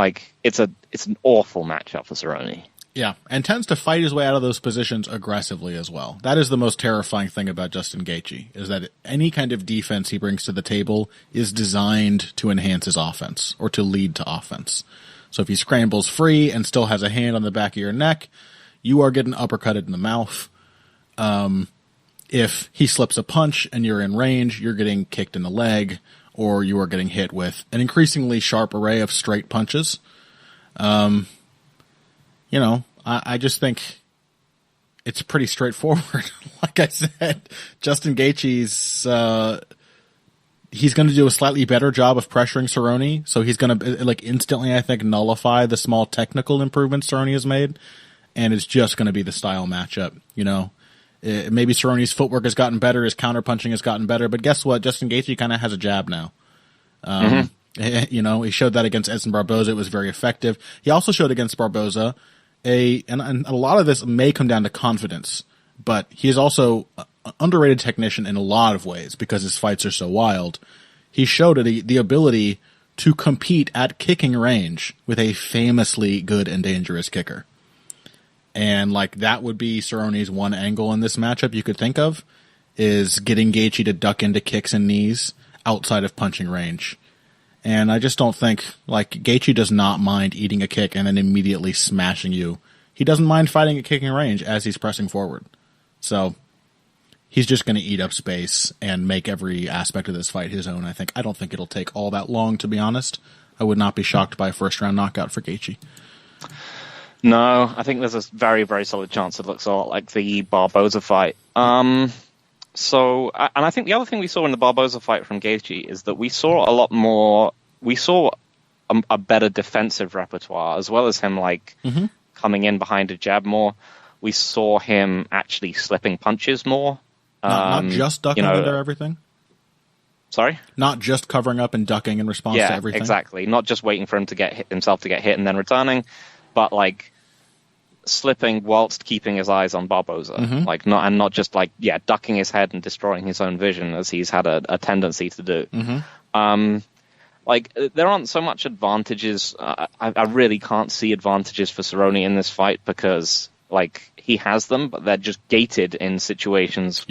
A: It's an awful matchup for Cerrone.
B: Yeah, and tends to fight his way out of those positions aggressively as well. That is the most terrifying thing about Justin Gaethje, is that any kind of defense he brings to the table is designed to enhance his offense or to lead to offense. So if he scrambles free and still has a hand on the back of your neck, you are getting uppercutted in the mouth. If he slips a punch and you're in range, you're getting kicked in the leg, or you are getting hit with an increasingly sharp array of straight punches. I just think it's pretty straightforward. Like I said, Justin Gaethje's, he's going to do a slightly better job of pressuring Cerrone. So he's going to instantly, I think, nullify the small technical improvements Cerrone has made. And it's just going to be the style matchup. Maybe Cerrone's footwork has gotten better. His counterpunching has gotten better. But guess what? Justin Gaethje kind of has a jab now. He showed that against Edson Barboza. It was very effective. He also showed against Barboza and a lot of this may come down to confidence, but he is also an underrated technician in a lot of ways because his fights are so wild. He showed the ability to compete at kicking range with a famously good and dangerous kicker. And that would be Cerrone's one angle in this matchup you could think of, is getting Gaethje to duck into kicks and knees outside of punching range. And I just don't think, Gaethje does not mind eating a kick and then immediately smashing you. He doesn't mind fighting at kicking range as he's pressing forward. So he's just going to eat up space and make every aspect of this fight his own, I think. I don't think it'll take all that long, to be honest. I would not be shocked by a first-round knockout for Gaethje.
A: No, I think there's a very, very solid chance it looks a lot like the Barboza fight. And I think the other thing we saw in the Barboza fight from Gaethje is that we saw a lot more. We saw a better defensive repertoire, as well as him coming in behind a jab more. We saw him actually slipping punches more.
B: Not just ducking under everything?
A: Sorry?
B: Not just covering up and ducking in response to everything?
A: Yeah, exactly. Not just waiting for him to get himself to get hit and then returning, but slipping whilst keeping his eyes on Barboza. Not just ducking his head and destroying his own vision, as he's had a tendency to do. There aren't so much advantages. I really can't see advantages for Cerrone in this fight because he has them, but they're just gated in situations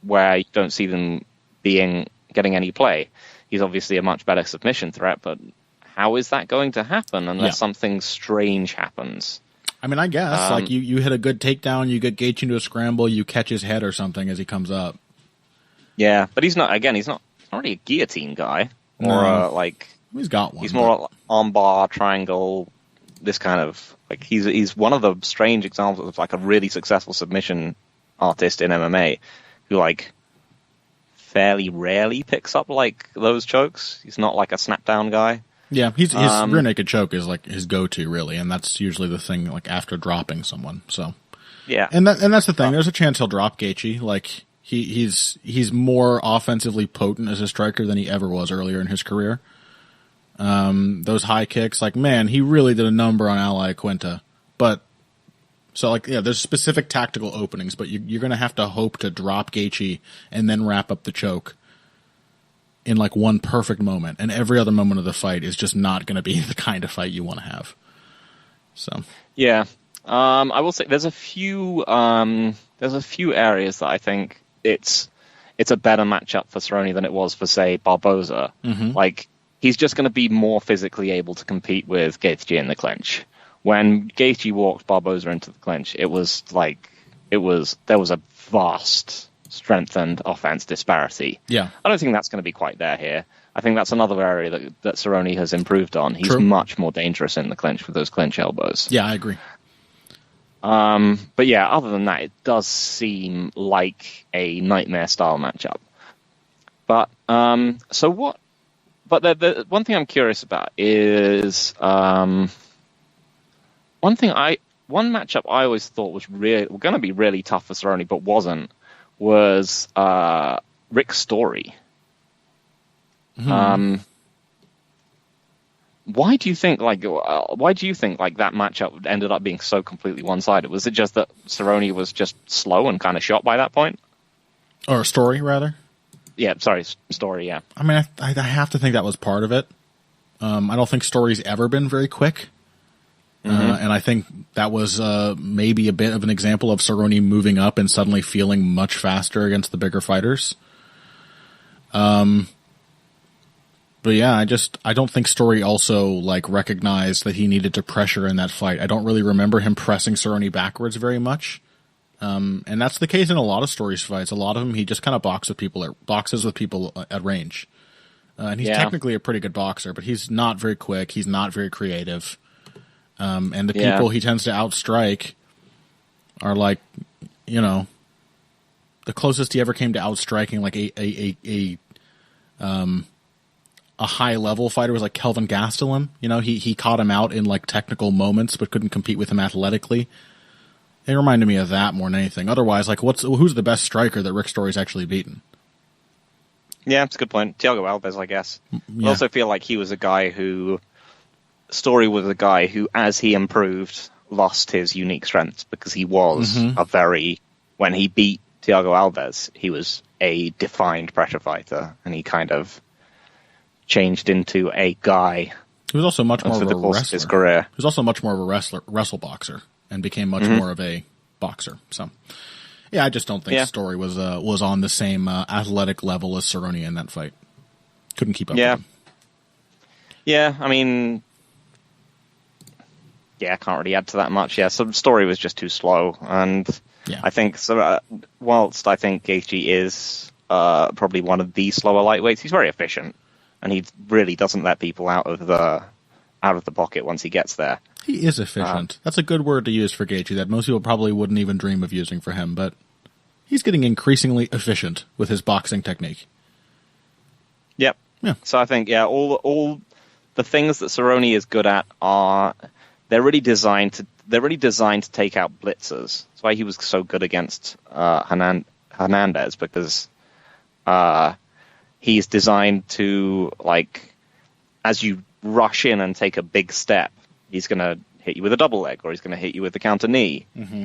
A: where you don't see them getting any play. He's obviously a much better submission threat, but how is that going to happen unless something strange happens?
B: I mean, I guess you hit a good takedown, you get Gaethje into a scramble, you catch his head or something as he comes up.
A: Yeah, but he's not really a guillotine guy.
B: He's got one.
A: He's more armbar, triangle, this kind of he's one of the strange examples of a really successful submission artist in MMA who fairly rarely picks up those chokes. He's not a snap down guy.
B: Yeah, his rear naked choke is his go-to really, and that's usually the thing after dropping someone. So
A: yeah,
B: and that's the thing. There's a chance he'll drop Gaethje. He's more offensively potent as a striker than he ever was earlier in his career. Those high kicks, he really did a number on Ally Quinta. But there's specific tactical openings, but you're going to have to hope to drop Gaethje and then wrap up the choke in one perfect moment, and every other moment of the fight is just not going to be the kind of fight you want to have. So
A: yeah, I will say there's a few areas that I think it's a better matchup for Cerrone than it was for, say, Barboza. He's just going to be more physically able to compete with Gaethje in the clinch. When Gaethje walked Barboza into the clinch, there was a vast strength and offense disparity.
B: Yeah,
A: I don't think that's going to be quite there here. I think that's another area that Cerrone has improved on. He's
B: True.
A: much more dangerous in the clinch with those clinch elbows.
B: Yeah, I agree.
A: But yeah, other than that, it does seem like a nightmare style matchup. But But the one thing I'm curious about is one matchup I always thought was going to be really tough for Cerrone, but wasn't, was Rick Story. Why do you think that matchup ended up being so completely one-sided? Was it just that Cerrone was just slow and kind of shot by that point?
B: Or Story, rather?
A: Yeah, sorry, Story, yeah.
B: I mean, I have to think that was part of it. I don't think Story's ever been very quick. And I think that was maybe a bit of an example of Cerrone moving up and suddenly feeling much faster against the bigger fighters. But yeah, I don't think Story also recognized that he needed to pressure in that fight. I don't really remember him pressing Cerrone backwards very much. And that's the case in a lot of Story's fights. A lot of them, he just kind of boxes with people at range. And he's technically a pretty good boxer, but he's not very quick. He's not very creative. And the people he tends to outstrike are the closest he ever came to outstriking a high level fighter was Kelvin Gastelum. He caught him out in technical moments, but couldn't compete with him athletically. It reminded me of that more than anything. Otherwise, who's the best striker that Rick Story's actually beaten?
A: Yeah, that's a good point. Thiago Alves, I guess. I also feel like Story was a guy who, as he improved, lost his unique strengths because he was when he beat Thiago Alves, he was a defined pressure fighter, and he kind of changed into a guy.
B: He was also much more of a wrestler.
A: His career.
B: He was also much more of a wrestle boxer and became much more of a boxer. So, yeah, I just don't think Story was on the same athletic level as Cerrone in that fight. Couldn't keep up with him.
A: Yeah, I mean, I can't really add to that much. Yeah, so the Story was just too slow, and I think whilst I think Gaethje is probably one of the slower lightweights, he's very efficient, and he really doesn't let people out of the out of the pocket once he gets there.
B: He is efficient. That's a good word to use for Gaethje that most people probably wouldn't even dream of using for him, but he's getting increasingly efficient with his boxing technique.
A: Yep.
B: Yeah.
A: So I think, all the things that Cerrone is good at they're really designed to take out blitzers. That's why he was so good against Hernandez, because he's designed to, like, as you rush in and take a big step, he's going to hit you with a double leg, or he's going to hit you with the counter knee.
B: Mm-hmm.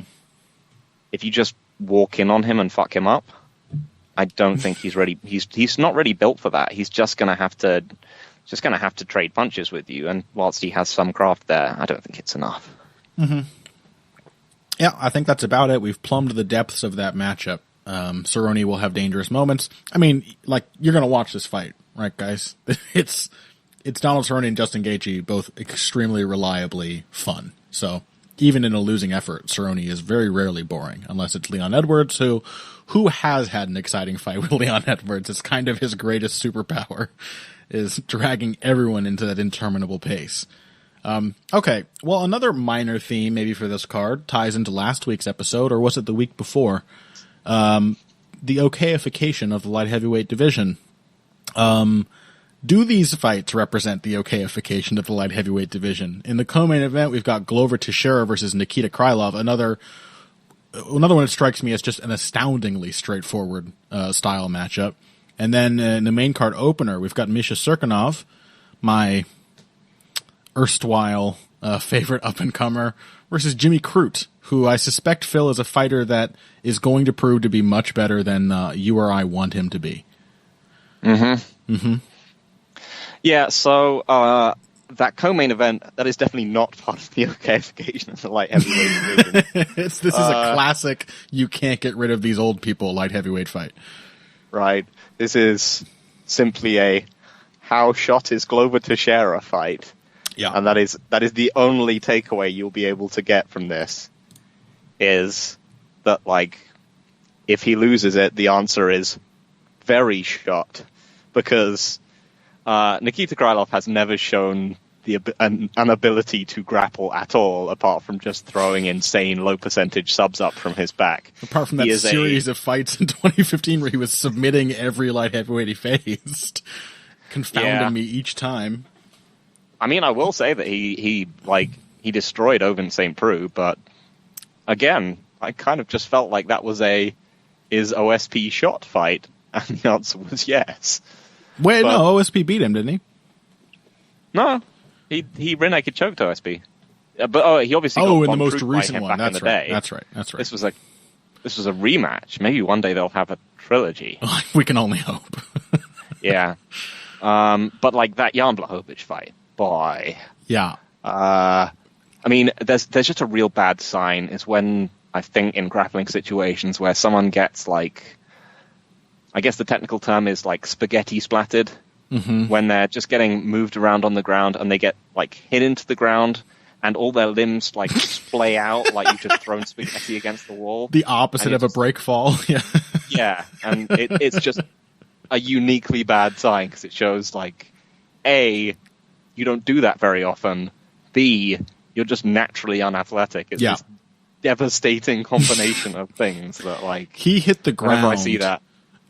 A: If you just walk in on him and fuck him up, I don't think he's ready. He's not really built for that. He's just going to have to trade punches with you. And whilst he has some craft there, I don't think it's enough.
B: Mm-hmm. Yeah, I think that's about it. We've plumbed the depths of that matchup. Cerrone will have dangerous moments. I mean, like, you're going to watch this fight, right, guys? It's Donald Cerrone and Justin Gaethje, both extremely reliably fun. So even in a losing effort, Cerrone is very rarely boring, unless it's Leon Edwards, who has had an exciting fight with Leon Edwards. It's kind of his greatest superpower, is dragging everyone into that interminable pace. Okay, well, another minor theme maybe for this card ties into last week's episode, or was it the week before? The okayification of the light heavyweight division. Do these fights represent the okayification of the light heavyweight division? In the co-main event, we've got Glover Teixeira versus Nikita Krylov, another one that strikes me as just an astoundingly straightforward style matchup. And then in the main card opener, we've got Misha Cirkunov, my erstwhile favorite up-and-comer, versus Jimmy Crute, who I suspect, Phil, is a fighter that is going to prove to be much better than you or I want him to be.
A: Mm-hmm. Mm-hmm. Yeah, so that co-main event, that is definitely not part of the okayification of the light heavyweight division.
B: This is a classic, you can't get rid of these old people light heavyweight fight.
A: Right. This is simply a how shot is Glover Teixeira fight.
B: Yeah.
A: And that is the only takeaway you'll be able to get from this, is that, like, if he loses it, the answer is very shot, because Nikita Krylov has never shown an ability to grapple at all, apart from just throwing insane low percentage subs up from his back.
B: Apart from that series of fights in 2015 where he was submitting every light heavyweight he faced, confounding me each time.
A: I mean, I will say that he destroyed Ovince St. Preux, but again, I kind of just felt like that was is OSP shot fight, and the answer was yes.
B: Wait, no, OSP beat him, didn't he?
A: No, he rear naked choked OSP, but he obviously got
B: in the most recent one. That's right. That's right.
A: This was a rematch. Maybe one day they'll have a trilogy.
B: We can only hope.
A: Yeah, but like that Jan Blachowicz fight. Boy.
B: Yeah.
A: I mean, there's just a real bad sign is when, I think, in grappling situations where someone gets, like, I guess the technical term is, like, spaghetti splattered, when they're just getting moved around on the ground and they get, like, hit into the ground and all their limbs, like, splay out like you've just thrown spaghetti against the wall.
B: The opposite of a break fall. Yeah.
A: Yeah, and it's just a uniquely bad sign, because it shows, like, A, you don't do that very often. B, you're just naturally unathletic. It's this devastating combination of things that, like,
B: he hit the ground.
A: Whenever I see that,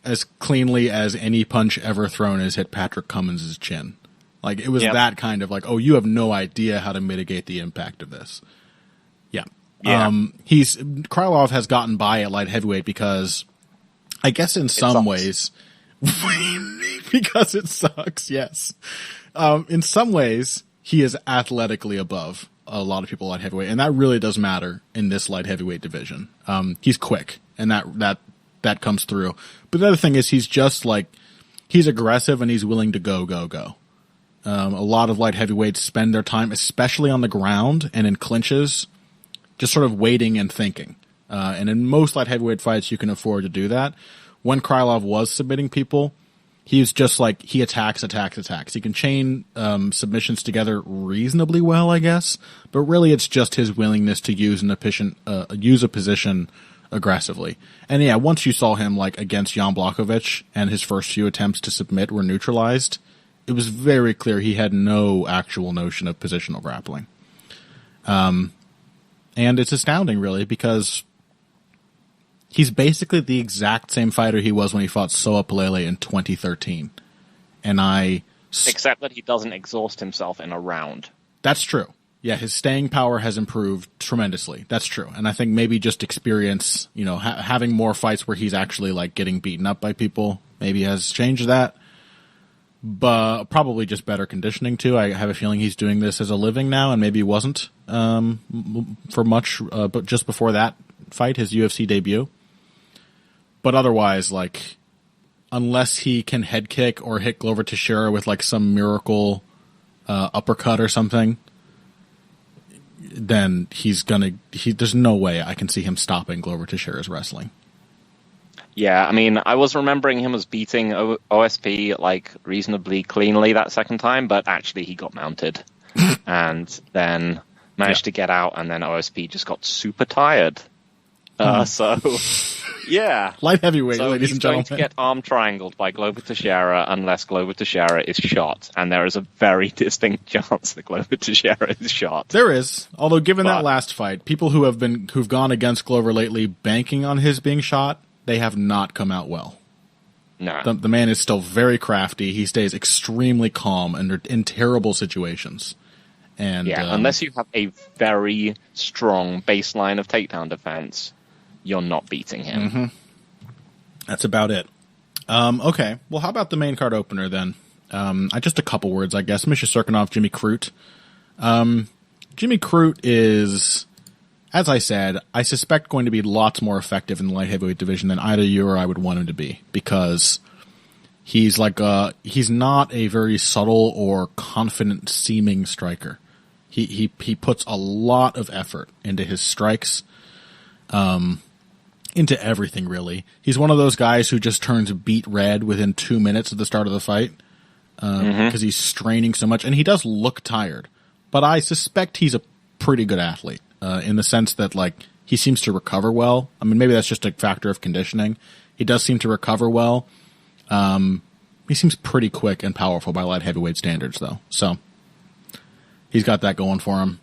B: as cleanly as any punch ever thrown has hit Patrick Cummins' chin. Like, it was that kind of like, oh, you have no idea how to mitigate the impact of this. Yeah. Krylov has gotten by at light heavyweight because, I guess in some ways, because it sucks, yes. In some ways, he is athletically above a lot of people at heavyweight, and that really does matter in this light heavyweight division. He's quick, and that comes through. But the other thing is he's just like, he's aggressive and he's willing to go. A lot of light heavyweights spend their time, especially on the ground and in clinches, just sort of waiting and thinking. And in most light heavyweight fights, you can afford to do that. When Krylov was submitting people, he's just like, he attacks. He can chain submissions together reasonably well, I guess. But really, it's just his willingness to use a position aggressively. And yeah, once you saw him, like, against Jan Blachowicz and his first few attempts to submit were neutralized, it was very clear he had no actual notion of positional grappling. And it's astounding, really, because he's basically the exact same fighter he was when he fought Soa Palele in 2013.
A: Except that he doesn't exhaust himself in a round.
B: That's true. Yeah, his staying power has improved tremendously. That's true. And I think maybe just experience, having more fights where he's actually like getting beaten up by people maybe has changed that. But probably just better conditioning too. I have a feeling he's doing this as a living now, and maybe he wasn't for much, but just before that fight, his UFC debut. But otherwise, like, unless he can head kick or hit Glover Teixeira with like some miracle uppercut or something, then there's no way I can see him stopping Glover Teixeira's wrestling.
A: Yeah, I mean, I was remembering him as beating OSP like reasonably cleanly that second time, but actually he got mounted and then managed to get out, and then OSP just got super tired. So, yeah.
B: Light heavyweight,
A: so
B: ladies and gentlemen.
A: He's going to get arm triangled by Glover Teixeira unless Glover Teixeira is shot, and there is a very distinct chance that Glover Teixeira is shot.
B: There is, although given that last fight, people who've gone against Glover lately banking on his being shot, they have not come out well.
A: No.
B: The man is still very crafty. He stays extremely calm in terrible situations. And
A: unless you have a very strong baseline of takedown defense, you're not beating him.
B: Mm-hmm. That's about it. Okay. Well, how about the main card opener then? Just a couple words, I guess. Misha Cirkunov, Jimmy Crute. Jimmy Crute is, as I said, I suspect going to be lots more effective in the light heavyweight division than either you or I would want him to be, because he's he's not a very subtle or confident seeming striker. He puts a lot of effort into his strikes, into everything really. He's one of those guys who just turns beet red within 2 minutes at the start of the fight, because he's straining so much, and he does look tired. But I suspect he's a pretty good athlete. In the sense that, like, he seems to recover well. I mean, maybe that's just a factor of conditioning. He does seem to recover well. He seems pretty quick and powerful by light heavyweight standards, though. So he's got that going for him.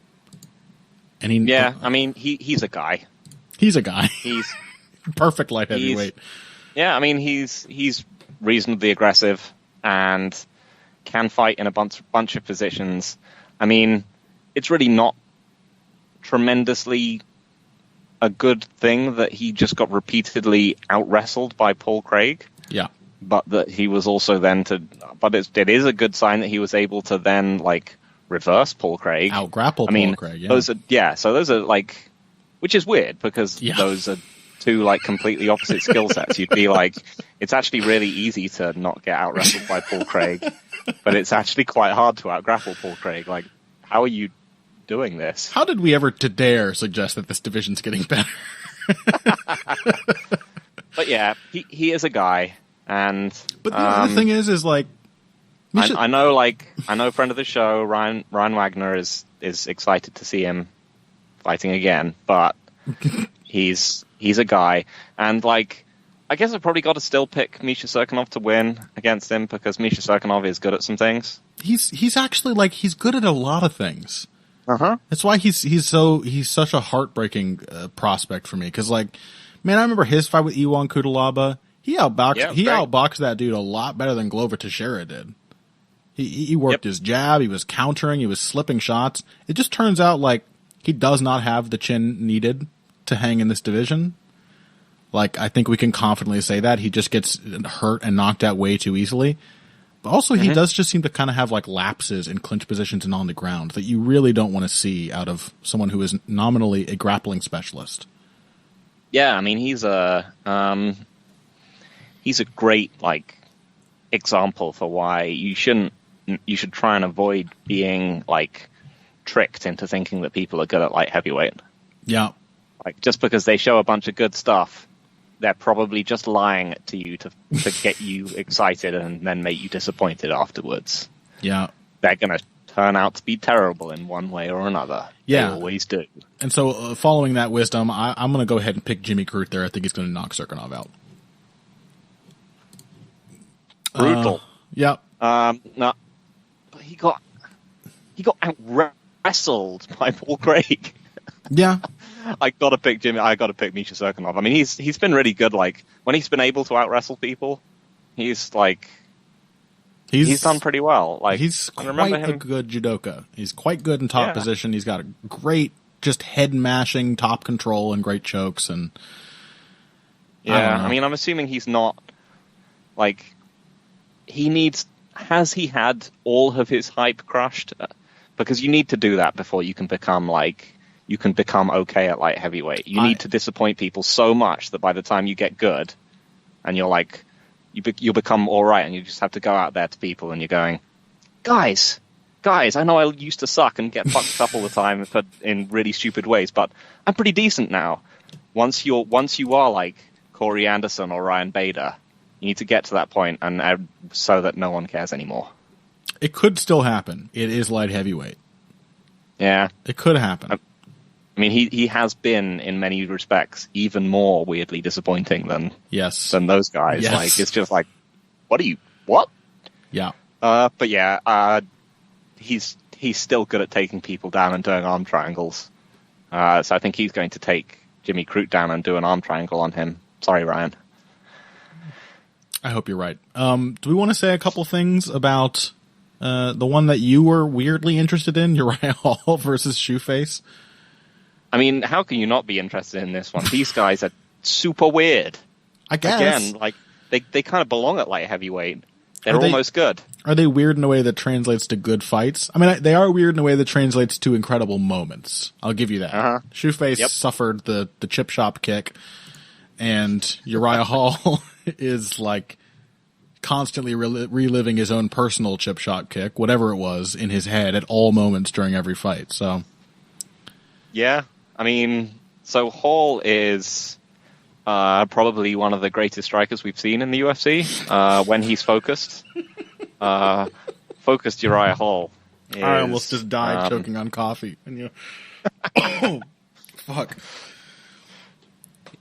B: And
A: I mean, he's a guy.
B: He's a guy.
A: He's
B: perfect light heavyweight.
A: I mean, he's reasonably aggressive and can fight in a bunch of positions. I mean, it's really not tremendously a good thing that he just got repeatedly out-wrestled by Paul Craig.
B: Yeah.
A: But that he was also then it is a good sign that he was able to then, like, reverse Paul Craig.
B: Out-grapple Paul Craig, yeah.
A: So those are, like, which is weird, because those are two, like, completely opposite skill sets. You'd be like, it's actually really easy to not get out-wrestled by Paul Craig, but it's actually quite hard to out-grapple Paul Craig. Like, how are you doing this?
B: How did we ever dare suggest that this division's getting better?
A: But yeah, he is a guy, but
B: the other thing is like,
A: I know friend of the show Ryan Wagner is excited to see him fighting again, but he's a guy, and like, I guess I've probably got to still pick Misha Cirkunov to win against him, because Misha Cirkunov is good at some things. He's actually, like, he's good at a lot of things.
B: That's why he's such a heartbreaking prospect for me. Because, like, man, I remember his fight with Iwan Kutalaba. He outboxed that dude a lot better than Glover Teixeira did. He worked his jab. He was countering. He was slipping shots. It just turns out, like, he does not have the chin needed to hang in this division. Like, I think we can confidently say that. He just gets hurt and knocked out way too easily. But also, he does just seem to kind of have, like, lapses in clinch positions and on the ground that you really don't want to see out of someone who is nominally a grappling specialist.
A: Yeah, I mean, he's a great, like, example for why you should try and avoid being, like, tricked into thinking that people are good at light heavyweight.
B: Yeah.
A: Like, just because they show a bunch of good stuff, they're probably just lying to you to get you excited and then make you disappointed afterwards.
B: Yeah.
A: They're going to turn out to be terrible in one way or another.
B: Yeah.
A: They always do.
B: And so, following that wisdom, I'm going to go ahead and pick Jimmy Crute there. I think he's going to knock Cirkunov out.
A: Brutal.
B: Yeah.
A: No, he got out wrestled by Paul Craig.
B: Yeah.
A: I gotta pick Jimmy. I gotta pick Misha Cirkunov. I mean, he's been really good. Like when he's been able to out wrestle people, he's done pretty well. Like
B: he's quite a good judoka. He's quite good in top position. He's got a great just head mashing top control and great chokes and.
A: Yeah, I mean, I'm assuming he's not like Has he had all of his hype crushed? Because you need to do that before you can become okay at light heavyweight. You need to disappoint people so much that by the time you get good, and you're like, you'll become all right, and you just have to go out there to people, and you're going, guys, I know I used to suck and get fucked up all the time in really stupid ways, but I'm pretty decent now. Once you are like Corey Anderson or Ryan Bader, you need to get to that point, and so that no one cares anymore.
B: It could still happen. It is light heavyweight.
A: Yeah,
B: it could happen.
A: I mean, he has been in many respects even more weirdly disappointing than those guys.
B: Yes.
A: Like it's just like, what?
B: Yeah.
A: But yeah, he's still good at taking people down and doing arm triangles. So I think he's going to take Jimmy Crute down and do an arm triangle on him. Sorry, Ryan.
B: I hope you're right. Do we want to say a couple things about the one that you were weirdly interested in, Uriah Hall versus Shoeface?
A: I mean, how can you not be interested in this one? These guys are super weird.
B: I guess.
A: Again, like they kind of belong at light heavyweight. They're almost good.
B: Are they weird in a way that translates to good fights? I mean, they are weird in a way that translates to incredible moments. I'll give you that. Shoeface suffered the chip shop kick, and Uriah Hall is like constantly reliving his own personal chip shot kick, whatever it was, in his head at all moments during every fight. So,
A: yeah, I mean, so Hall is probably one of the greatest strikers we've seen in the UFC when he's focused. Focused Uriah Hall.
B: I almost just died choking on coffee. And you, oh, fuck.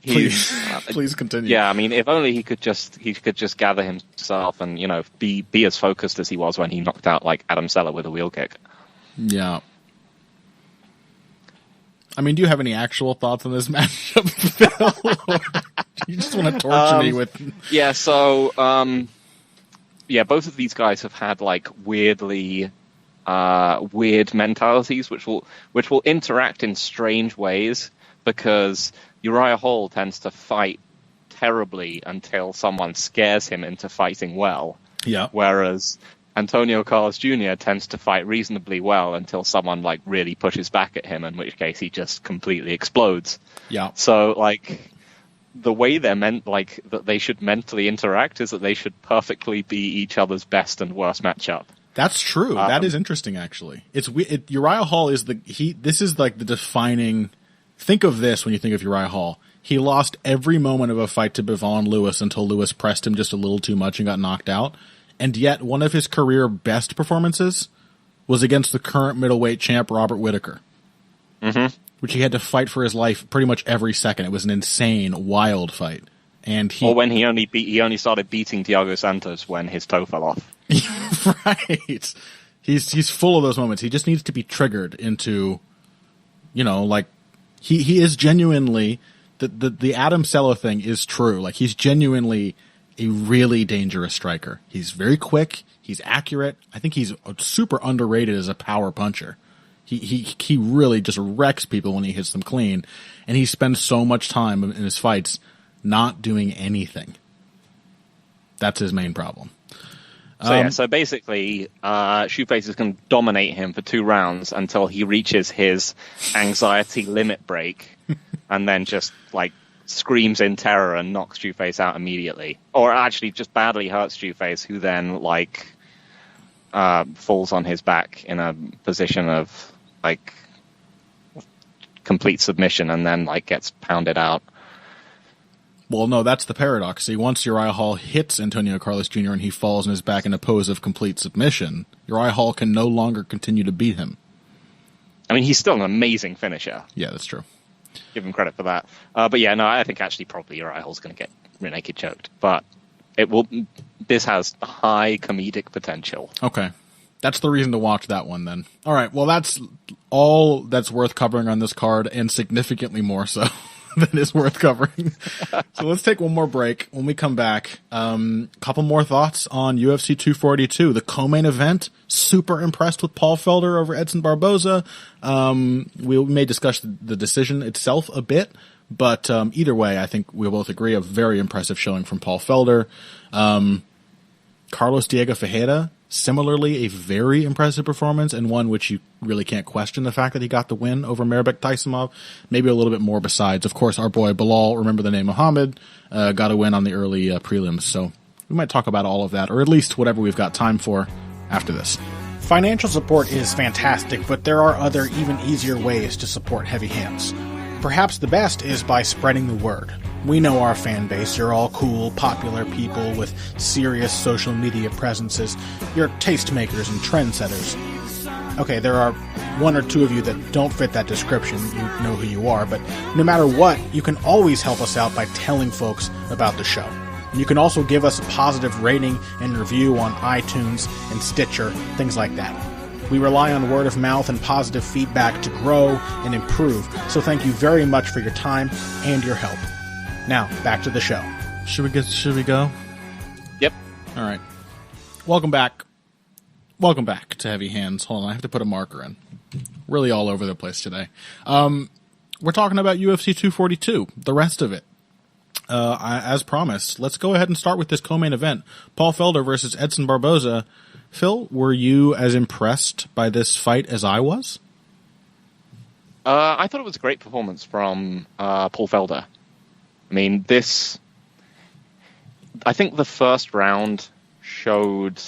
B: Please continue.
A: Yeah, I mean, if only he could just gather himself and be as focused as he was when he knocked out like Adam Seller with a wheel kick.
B: Yeah. I mean, do you have any actual thoughts on this matchup, Phil? You just want to torture me with?
A: Yeah. So, both of these guys have had like weird mentalities, which will interact in strange ways because Uriah Hall tends to fight terribly until someone scares him into fighting well.
B: Yeah.
A: Whereas Antonio Carlos Jr. tends to fight reasonably well until someone like really pushes back at him, in which case he just completely explodes.
B: Yeah.
A: So like the way they're meant like that they should mentally interact is that they should perfectly be each other's best and worst matchup.
B: That's true. That is interesting, actually. Uriah Hall is this is like the defining. Think of this when you think of Uriah Hall. He lost every moment of a fight to Bevon Lewis until Lewis pressed him just a little too much and got knocked out. And yet, one of his career best performances was against the current middleweight champ, Robert Whittaker.
A: Mm-hmm.
B: Which he had to fight for his life pretty much every second. It was an insane, wild fight. And
A: when he only started beating Thiago Santos when his toe fell off.
B: Right. He's full of those moments. He just needs to be triggered into, like, he is genuinely, the Adam Sella thing is true. Like, he's genuinely a really dangerous striker. He's very quick. He's accurate. I think he's super underrated as a power puncher. He really just wrecks people when he hits them clean, and he spends so much time in his fights not doing anything. That's his main problem.
A: So basically, Shoeface is going to dominate him for 2 rounds until he reaches his anxiety limit break, and then just like screams in terror and knocks Shoeface out immediately, or actually just badly hurts Shoeface, who then like falls on his back in a position of like complete submission, and then like gets pounded out.
B: Well, no, that's the paradox. See, once Uriah Hall hits Antonio Carlos Jr. and he falls on his back in a pose of complete submission, Uriah Hall can no longer continue to beat him.
A: I mean, he's still an amazing finisher.
B: Yeah, that's true.
A: Give him credit for that. But yeah, no, I think actually probably Uriah Hall's going to get rear naked choked. But this has high comedic potential.
B: Okay. That's the reason to watch that one then. All right, well, that's all that's worth covering on this card, and significantly more so than is worth covering. So let's take one more break. When we come back, couple more thoughts on UFC 242, the co-main event. Super impressed with Paul Felder over Edson Barboza. We may discuss the decision itself a bit, but either way, I think we'll both agree a very impressive showing from Paul Felder. Carlos Diego Ferreira, similarly a very impressive performance, and one which you really can't question the fact that he got the win over Mairbek Taisimov. Maybe a little bit more besides. Of course, our boy Bilal, remember the name Muhammad, got a win on the early prelims. So we might talk about all of that, or at least whatever we've got time for after this.
C: Financial support is fantastic, but there are other, even easier ways to support Heavy Hands. Perhaps the best is by spreading the word. We know our fan base. You're all cool, popular people with serious social media presences. You're tastemakers and trendsetters. Okay, there are one or two of you that don't fit that description. You know who you are, but no matter what, you can always help us out by telling folks about the show. You can also give us a positive rating and review on iTunes and Stitcher, things like that. We rely on word of mouth and positive feedback to grow and improve, so thank you very much for your time and your help. Now, back to the show.
B: Should we go?
A: Yep.
B: All right. Welcome back. Welcome back to Heavy Hands. Hold on, I have to put a marker in. Really all over the place today. We're talking about UFC 242, the rest of it. As promised, let's go ahead and start with this co-main event. Paul Felder versus Edson Barboza. Phil, were you as impressed by this fight as I was?
A: I thought it was a great performance from Paul Felder. I mean, I think the first round kind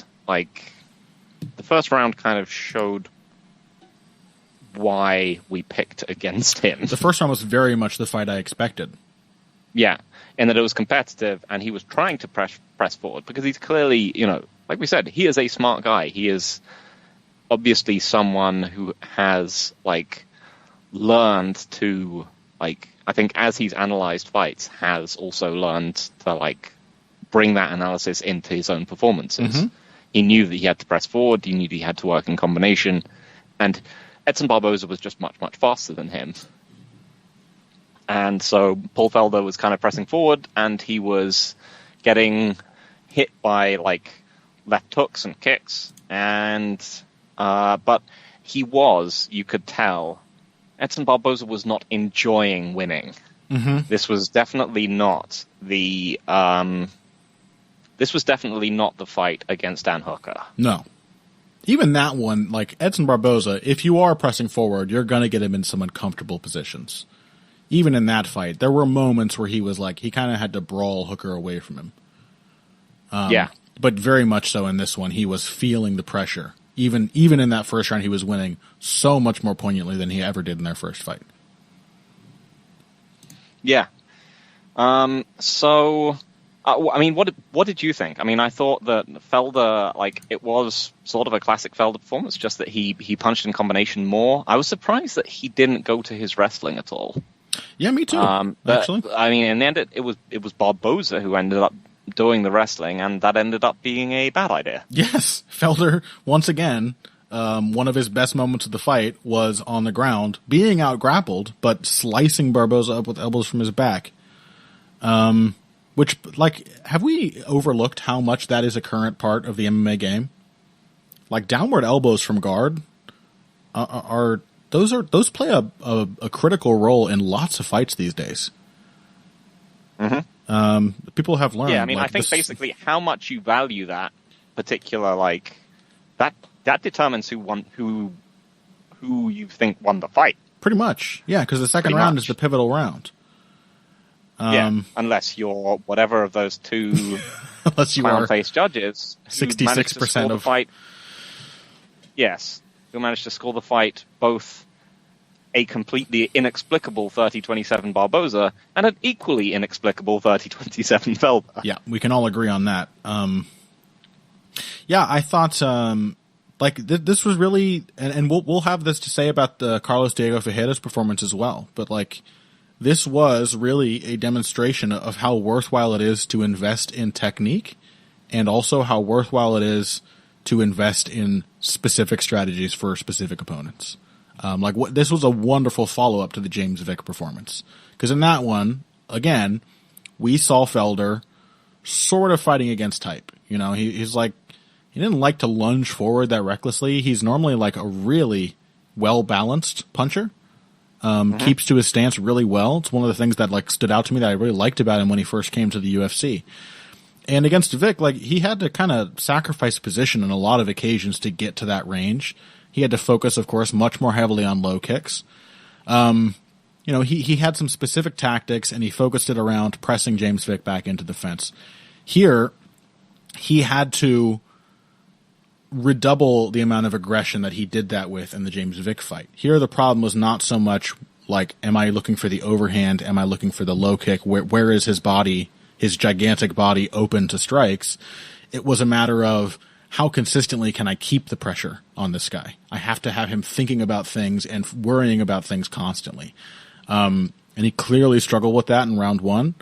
A: of showed why we picked against him.
B: The first round was very much the fight I expected.
A: Yeah, and that it was competitive, and he was trying to press forward, because he's clearly, like we said, he is a smart guy. He is obviously someone who has, learned to, I think as he's analyzed fights, has also learned to, bring that analysis into his own performances. Mm-hmm. He knew that he had to press forward, he knew that he had to work in combination, and Edson Barboza was just much, much faster than him. And so Paul Felder was kind of pressing forward, and he was getting hit by, left hooks and kicks, and but you could tell, Edson Barboza was not enjoying winning. Mm-hmm. This was definitely not the fight against Dan Hooker.
B: No. Even that one, Edson Barboza, if you are pressing forward, you're going to get him in some uncomfortable positions. Even in that fight, there were moments where he was he kind of had to brawl Hooker away from him.
A: Yeah.
B: But very much so in this one, he was feeling the pressure. Even in that first round, he was winning so much more poignantly than he ever did in their first fight.
A: Yeah. What did you think? I mean, I thought that Felder, it was sort of a classic Felder performance, just that he punched in combination more. I was surprised that he didn't go to his wrestling at all.
B: Yeah, me too, actually.
A: I mean, in the end, it was Barboza who ended up doing the wrestling, and that ended up being a bad idea.
B: Yes, Felder, once again, one of his best moments of the fight was on the ground, being out-grappled, but slicing Barboza up with elbows from his back. Which, have we overlooked how much that is a current part of the MMA game? Downward elbows from guard those play a critical role in lots of fights these days. Mm-hmm. People have learned.
A: Yeah, I mean, I think basically how much you value that particular that determines who you think won the fight.
B: Pretty much, yeah, because the second round is the pivotal round.
A: Unless you're whatever of those two clown-faced judges,
B: 66%
A: of the fight. Yes, who managed to score the fight both a completely inexplicable 30-27 Barboza and an equally inexplicable 30-27 Felder.
B: Yeah, we can all agree on that. I thought this was really, and we'll have this to say about the Carlos Diego Ferreira's performance as well, but this was really a demonstration of how worthwhile it is to invest in technique, and also how worthwhile it is to invest in specific strategies for specific opponents. This was a wonderful follow-up to the James Vick performance. Because in that one, again, we saw Felder sort of fighting against type. You know, he's like, he didn't like to lunge forward that recklessly. He's normally like a really well-balanced puncher. Keeps to his stance really well. It's one of the things that like stood out to me that I really liked about him when he first came to the UFC. And against Vick, like, he had to kind of sacrifice position on a lot of occasions to get to that range. He had to focus, of course, much more heavily on low kicks. You know, he had some specific tactics, and he focused it around pressing James Vick back into the fence. Here, he had to redouble the amount of aggression that he did that with in the James Vick fight. Here, the problem was not so much like, am I looking for the overhand? Am I looking for the low kick? Where is his body, his gigantic body, open to strikes? It was a matter of, how consistently can I keep the pressure on this guy? I have to have him thinking about things and worrying about things constantly. And he clearly struggled with that in round one,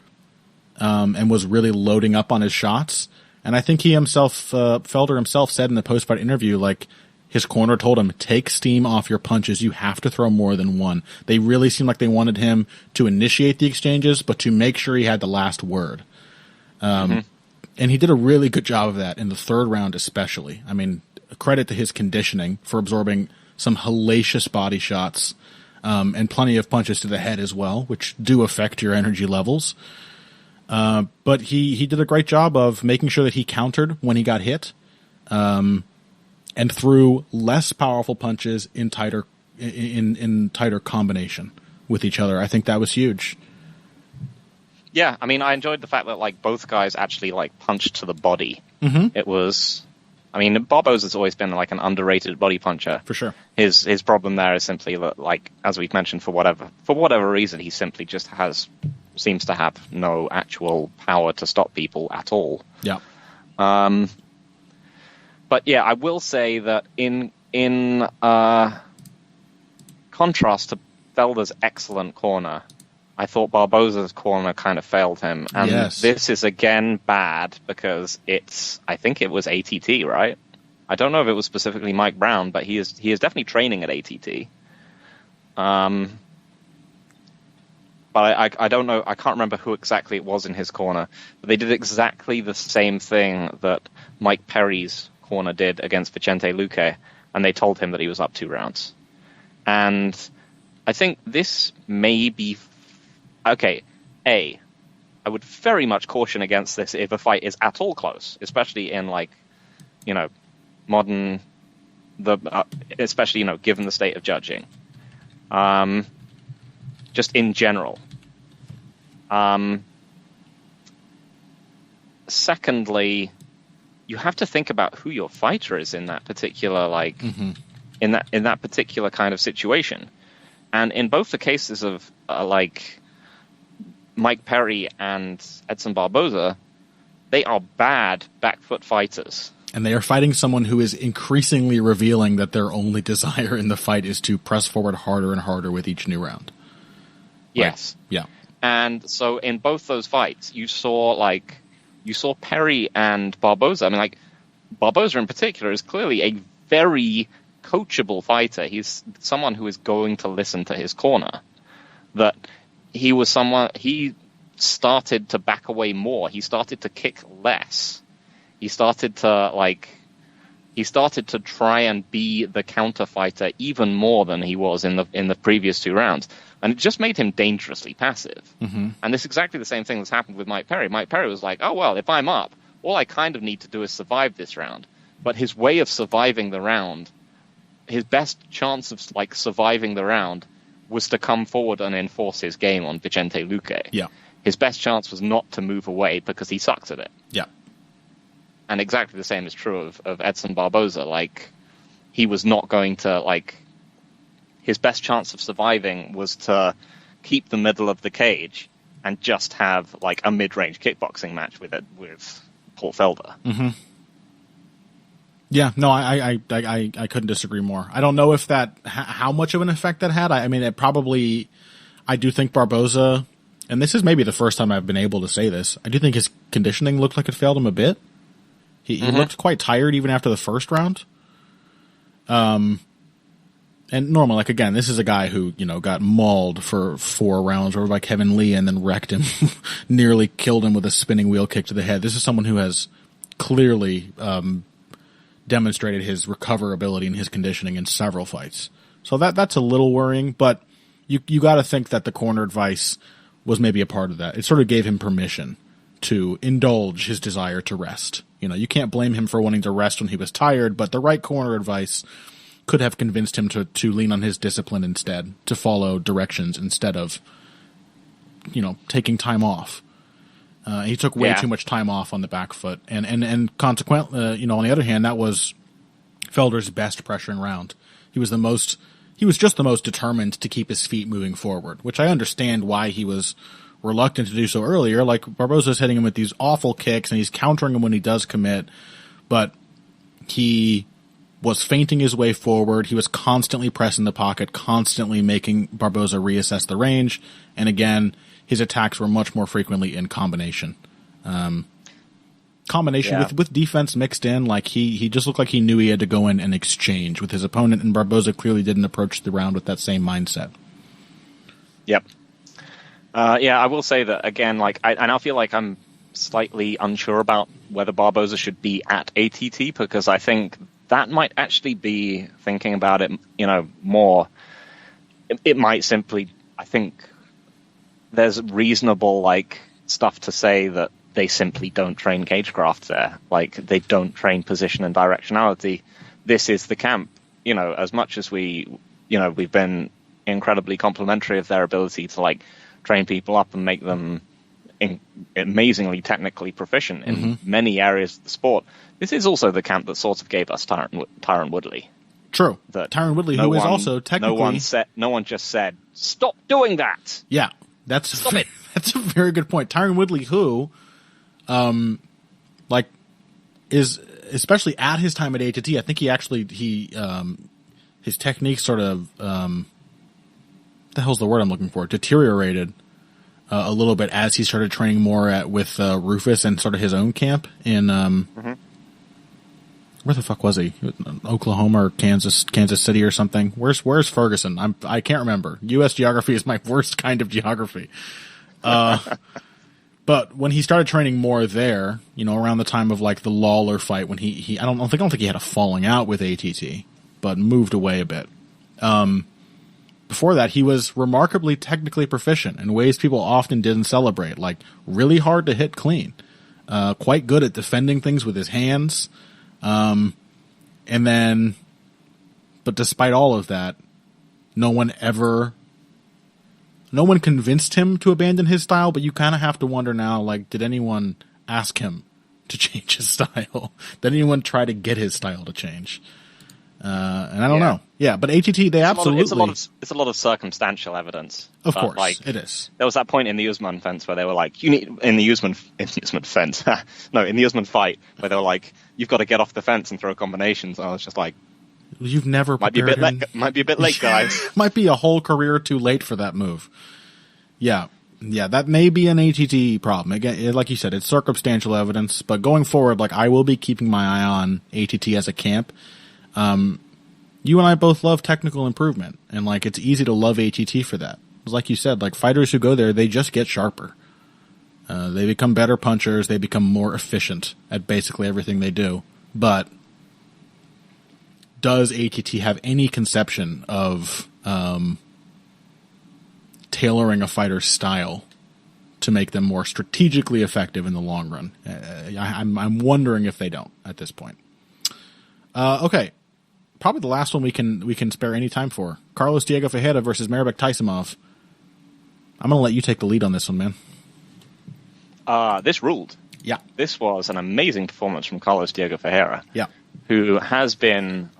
B: and was really loading up on his shots. And I think he himself, Felder himself, said in the post-fight interview, like, his corner told him, take steam off your punches. You have to throw more than one. They really seemed like they wanted him to initiate the exchanges, but to make sure he had the last word. And he did a really good job of that in the third round especially. I mean, credit to his conditioning for absorbing some hellacious body shots, and plenty of punches to the head as well, which do affect your energy levels. But he did a great job of making sure that he countered when he got hit, and threw less powerful punches in tighter combination with each other. I think that was huge.
A: Yeah, I mean, I enjoyed the fact that like both guys actually like punched to the body. It was, I mean, Barboza's always been like an underrated body puncher.
B: For sure.
A: His problem there is simply that, like, as we've mentioned, for whatever reason, he simply just seems to have no actual power to stop people at all.
B: Yeah.
A: But yeah, I will say that in contrast to Felder's excellent corner, I thought Barboza's corner kind of failed him. And This is again bad because I think it was ATT, right? I don't know if it was specifically Mike Brown, but he is definitely training at ATT. But I don't know, I can't remember who exactly it was in his corner, but they did exactly the same thing that Mike Perry's corner did against Vicente Luque, and they told him that he was up 2 rounds. And I think this may be... Okay, I would very much caution against this if a fight is at all close, especially in, like, you know, modern... especially, you know, given the state of judging. Just in general. Secondly, you have to think about who your fighter is in that particular, like, in that particular kind of situation. And in both the cases of like Mike Perry and Edson Barboza, they are bad back foot fighters.
B: And they are fighting someone who is increasingly revealing that their only desire in the fight is to press forward harder and harder with each new round.
A: Yes.
B: Like, yeah.
A: And so in both those fights, you saw Perry and Barboza. I mean, like, Barboza in particular is clearly a very coachable fighter. He's someone who is going to listen to his corner. That he started to back away more. He started to kick less. He started to try and be the counter fighter even more than he was in the previous 2 rounds. And it just made him dangerously passive. And this is exactly the same thing that's happened with Mike Perry. Mike Perry was like, oh, well, if I'm up, all I kind of need to do is survive this round. But his way of surviving the round, his best chance of like surviving the round was to come forward and enforce his game on Vicente Luque.
B: Yeah.
A: His best chance was not to move away because he sucks at it.
B: Yeah.
A: And exactly the same is true of Edson Barboza. Like, he was not going to, like, his best chance of surviving was to keep the middle of the cage and just have, like, a mid-range kickboxing match with Paul Felder.
B: Yeah, no, I couldn't disagree more. I don't know if how much of an effect that had. I mean, I do think Barboza, and this is maybe the first time I've been able to say this, I do think his conditioning looked like it failed him a bit. He looked quite tired even after the first round. And normally, like, again, this is a guy who, got mauled for 4 rounds over by Kevin Lee and then wrecked him, nearly killed him with a spinning wheel kick to the head. This is someone who has clearly demonstrated his recoverability and his conditioning in several fights. So that's a little worrying, but you got to think that the corner advice was maybe a part of that. It sort of gave him permission to indulge his desire to rest. You can't blame him for wanting to rest when he was tired, but the right corner advice could have convinced him to lean on his discipline instead, to follow directions instead of, taking time off. He took way too much time off on the back foot, and consequently, on the other hand, that was Felder's best pressuring round. He was just the most determined to keep his feet moving forward, which I understand why he was reluctant to do so earlier. Like, Barboza's hitting him with these awful kicks, and he's countering him when he does commit, but he was feinting his way forward. He was constantly pressing the pocket, constantly making Barboza reassess the range. And again, his attacks were much more frequently in combination. With defense mixed in. Like, he just looked like he knew he had to go in and exchange with his opponent, and Barboza clearly didn't approach the round with that same mindset.
A: Yep. I will say that again, I now feel like I'm slightly unsure about whether Barboza should be at ATT, because I think that might actually be, thinking about it, more. It might simply, I think there's reasonable, stuff to say that they simply don't train cagecraft there. Like, they don't train position and directionality. This is the camp. As much as we've been incredibly complimentary of their ability to, train people up and make them amazingly technically proficient in many areas of the sport. This is also the camp that sort of gave us Tyron Woodley.
B: True. Tyron Woodley, who is also technically...
A: No one just said, stop doing that!
B: Yeah, stop it! That's a very good point. Tyron Woodley, who, is, especially at his time at ATT, I think his technique sort of, what the hell's the word I'm looking for? Deteriorated a little bit as he started training more with Rufus and sort of his own camp in where the fuck was he? Oklahoma or Kansas City or something? Where's Ferguson? I can't remember. U.S. geography is my worst kind of geography. But when he started training more there, around the time of the Lawler fight, when I don't think he had a falling out with ATT, but moved away a bit. Before that, he was remarkably technically proficient in ways people often didn't celebrate, like really hard to hit clean, quite good at defending things with his hands. But despite all of that, no one convinced him to abandon his style, but you kind of have to wonder now, did anyone ask him to change his style? Did anyone try to get his style to change? And I don't know. Yeah, but ATT, they absolutely...
A: It's a lot of circumstantial evidence.
B: Of course, it is.
A: There was that point in the Usman fence where they were like, in the Usman fight, where they were like, you've got to get off the fence and throw combinations. And I was just like...
B: You've never
A: might be a bit late, guys.
B: Might be a whole career too late for that move. Yeah, that may be an ATT problem. Again, like you said, it's circumstantial evidence, but going forward, I will be keeping my eye on ATT as a camp. You and I both love technical improvement, and it's easy to love ATT for that. Like you said, fighters who go there, they just get sharper. They become better punchers, they become more efficient at basically everything they do. But does ATT have any conception of tailoring a fighter's style to make them more strategically effective in the long run? I'm wondering if they don't at this point. Okay. Probably the last one we can spare any time for. Carlos Diego Ferreira versus Mairbek Taisimov. I'm going to let you take the lead on this one, man.
A: This ruled.
B: Yeah.
A: This was an amazing performance from Carlos Diego Ferreira.
B: Yeah.
A: Who has been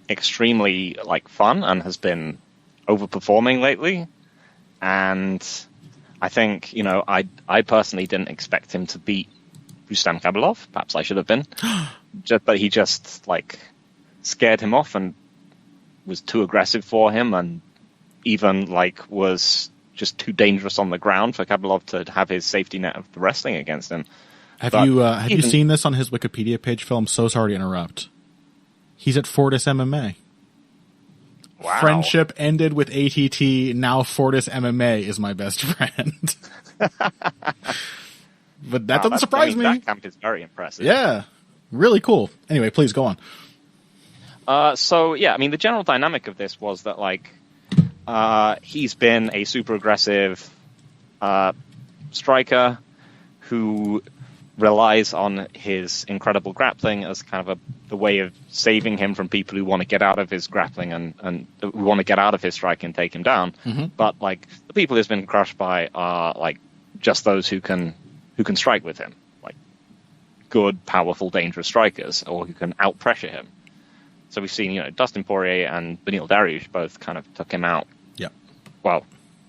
A: extremely fun and has been overperforming lately. And I think, I personally didn't expect him to beat Rustam Khabilov. Perhaps I should have been. But he just scared him off and was too aggressive for him, and even was just too dangerous on the ground for Khabilov to have his safety net of the wrestling against him.
B: Have you seen this on his Wikipedia page, Phil? I'm so sorry to interrupt. He's at Fortis MMA.
A: Wow.
B: Friendship ended with ATT. Now Fortis MMA is my best friend. But that doesn't surprise me.
A: That camp is very impressive.
B: Yeah. Really cool. Anyway, please go on.
A: The general dynamic of this was that, he's been a super aggressive striker who relies on his incredible grappling as kind of the way of saving him from people who want to get out of his grappling and who want to get out of his striking and take him down. Mm-hmm. But, the people he's been crushed by are, just those who can strike with him. Good, powerful, dangerous strikers, or who can out-pressure him. So we've seen, Dustin Poirier and Beneil Dariush both kind of took him out.
B: Yeah.
A: Well,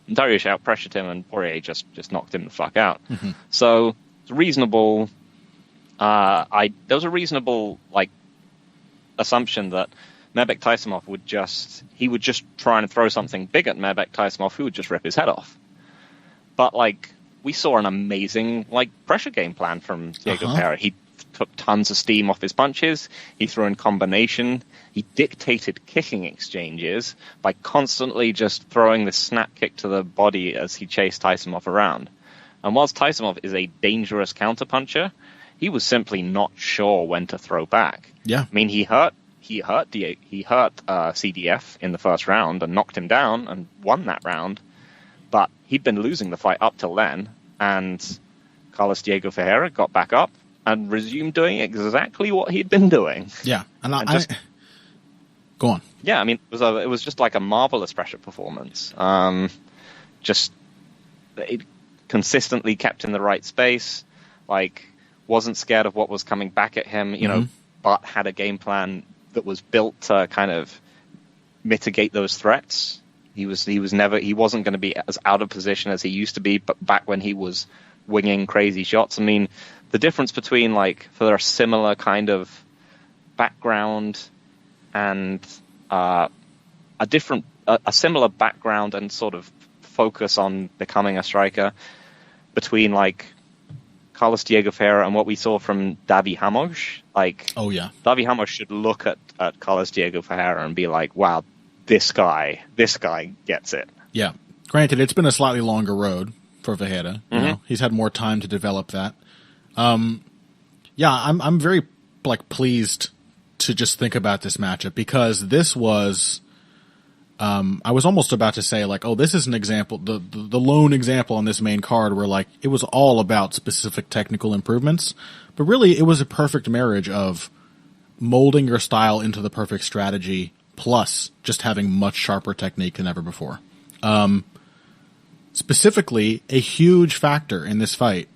A: Dariush out-pressured him, and Poirier just knocked him the fuck out.
B: Mm-hmm.
A: So it's reasonable. There was a reasonable assumption that Mehmet Taisimov would just try and throw something big at Mehmet Taisimov, who would just rip his head off. But we saw an amazing pressure game plan from Diego Pereira. He took tons of steam off his punches. He threw in combination. He dictated kicking exchanges by constantly just throwing this snap kick to the body as he chased Taisimov around. And whilst Taisimov is a dangerous counterpuncher, he was simply not sure when to throw back.
B: Yeah.
A: I mean, he hurt CDF in the first round and knocked him down and won that round. But he'd been losing the fight up till then, and Carlos Diego Ferreira got back up and resumed doing exactly what he'd been doing.
B: Yeah, go on.
A: Yeah, I mean, it was just a marvelous pressure performance. It consistently kept in the right space, wasn't scared of what was coming back at him, but had a game plan that was built to kind of mitigate those threats. He wasn't going to be as out of position as he used to be, but back when he was winging crazy shots. I mean, the difference between for a similar kind of background and a similar background and sort of focus on becoming a striker between Carlos Diego Ferreira and what we saw from Davi Ramos. Davi Ramos should look at Carlos Diego Ferreira and be wow, this guy gets it.
B: Yeah. Granted, it's been a slightly longer road for Ferreira. Mm-hmm. He's had more time to develop that. I'm very pleased to just think about this matchup, because this was I was almost about to say this is an example, the lone example on this main card where it was all about specific technical improvements, but really it was a perfect marriage of molding your style into the perfect strategy plus just having much sharper technique than ever before. Specifically, a huge factor in this fight,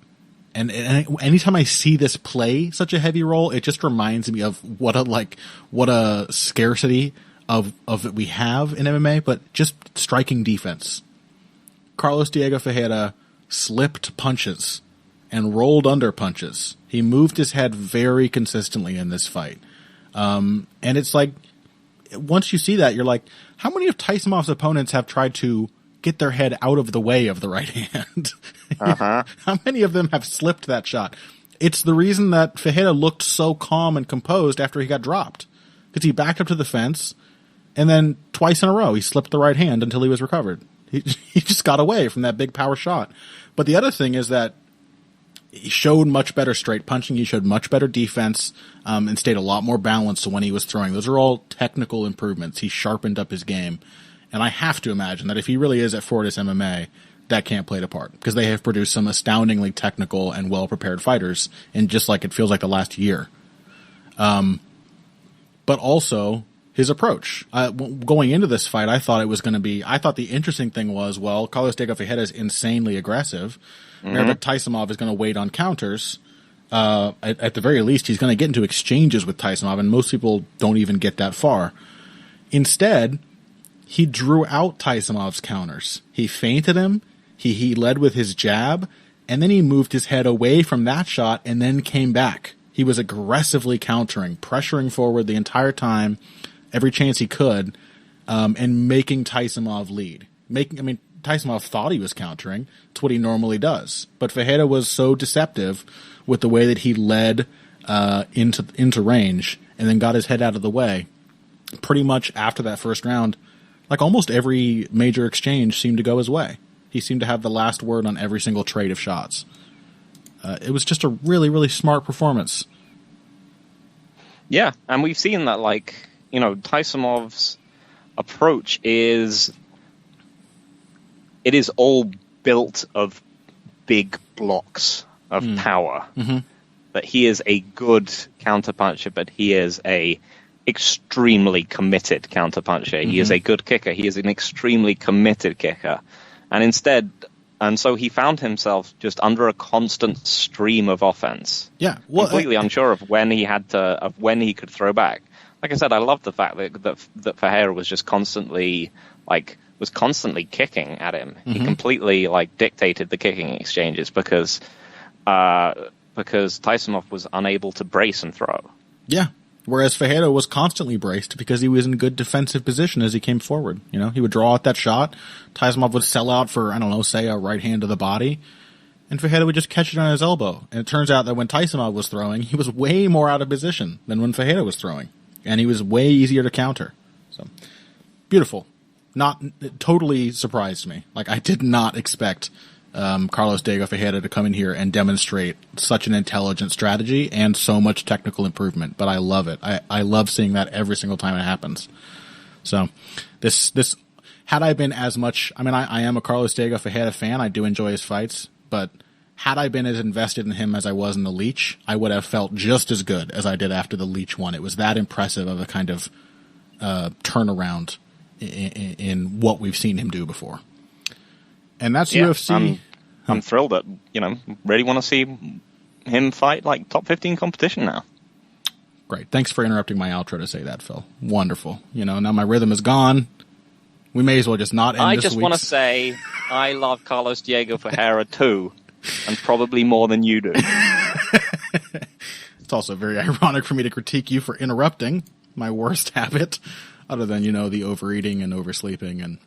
B: and anytime I see this play such a heavy role, it just reminds me of what a scarcity of it we have in MMA, but just striking defense. Carlos Diego Ferreira slipped punches and rolled under punches. He moved his head very consistently in this fight. And it's once you see that, you're how many of Taisimov's opponents have tried to get their head out of the way of the right hand?
A: Uh-huh.
B: How many of them have slipped that shot? It's the reason that Ferreira looked so calm and composed after he got dropped, because he backed up to the fence, and then twice in a row he slipped the right hand until he was recovered. He just got away from that big power shot. But the other thing is that he showed much better straight punching. He showed much better defense, and stayed a lot more balanced when he was throwing. Those are all technical improvements. He sharpened up his game. And I have to imagine that if he really is at Fortis MMA, that camp played a part, because they have produced some astoundingly technical and well-prepared fighters in just it feels like the last year. But also his approach. Going into this fight, I thought the interesting thing was, Carlos Diego Ferreira is insanely aggressive. Mehmet Taisimov is going to wait on counters. At the very least, he's going to get into exchanges with Taisimov, and most people don't even get that far. Instead, he drew out Taisimov's counters. He feinted him, he led with his jab, and then he moved his head away from that shot and then came back. He was aggressively countering, pressuring forward the entire time, every chance he could, and making Taisimov lead. Taisimov thought he was countering. It's what he normally does. But Ferreira was so deceptive with the way that he led into range and then got his head out of the way. Pretty much after that first round, like almost every major exchange seemed to go his way. He seemed to have the last word on every single trade of shots. It was just a really, really smart performance.
A: Yeah, and we've seen that, like, you know, Taisomov's approach is all built of big blocks of power. Mm-hmm. That he is a good counterpuncher, but he is a extremely committed counterpuncher. He is a good kicker. He is an extremely committed kicker. And so he found himself just under a constant stream of offense.
B: Yeah,
A: completely unsure of when he could throw back. Like I said, I love the fact that Ferreira was just constantly kicking at him. Mm-hmm. He completely dictated the kicking exchanges because Taisumov was unable to brace and throw.
B: Yeah. Whereas Ferreira was constantly braced because he was in good defensive position as he came forward. You know, he would draw out that shot. Taisumov would sell out for, I don't know, say a right hand to the body. And Ferreira would just catch it on his elbow. And it turns out that when Taisumov was throwing, he was way more out of position than when Ferreira was throwing. And he was way easier to counter. So, beautiful. It totally surprised me. Like, I did not expect Carlos Diego Ferreira to come in here and demonstrate such an intelligent strategy and so much technical improvement. But I love it. I love seeing that every single time it happens. So this had I been as much, I mean, I am a Carlos Diego Ferreira fan. I do enjoy his fights, but had I been as invested in him as I was in the Leech, I would have felt just as good as I did after the Leech won. It was that impressive of a kind of turnaround in what we've seen him do before. And that's UFC.
A: I'm thrilled that, really want to see him fight like top 15 competition now.
B: Great. Thanks for interrupting my outro to say that, Phil. Wonderful. Now my rhythm is gone. We may as well just not end
A: I
B: this
A: just want to say I love Carlos Diego Ferreira too, and probably more than you do.
B: It's also very ironic for me to critique you for interrupting, my worst habit, other than, the overeating and oversleeping and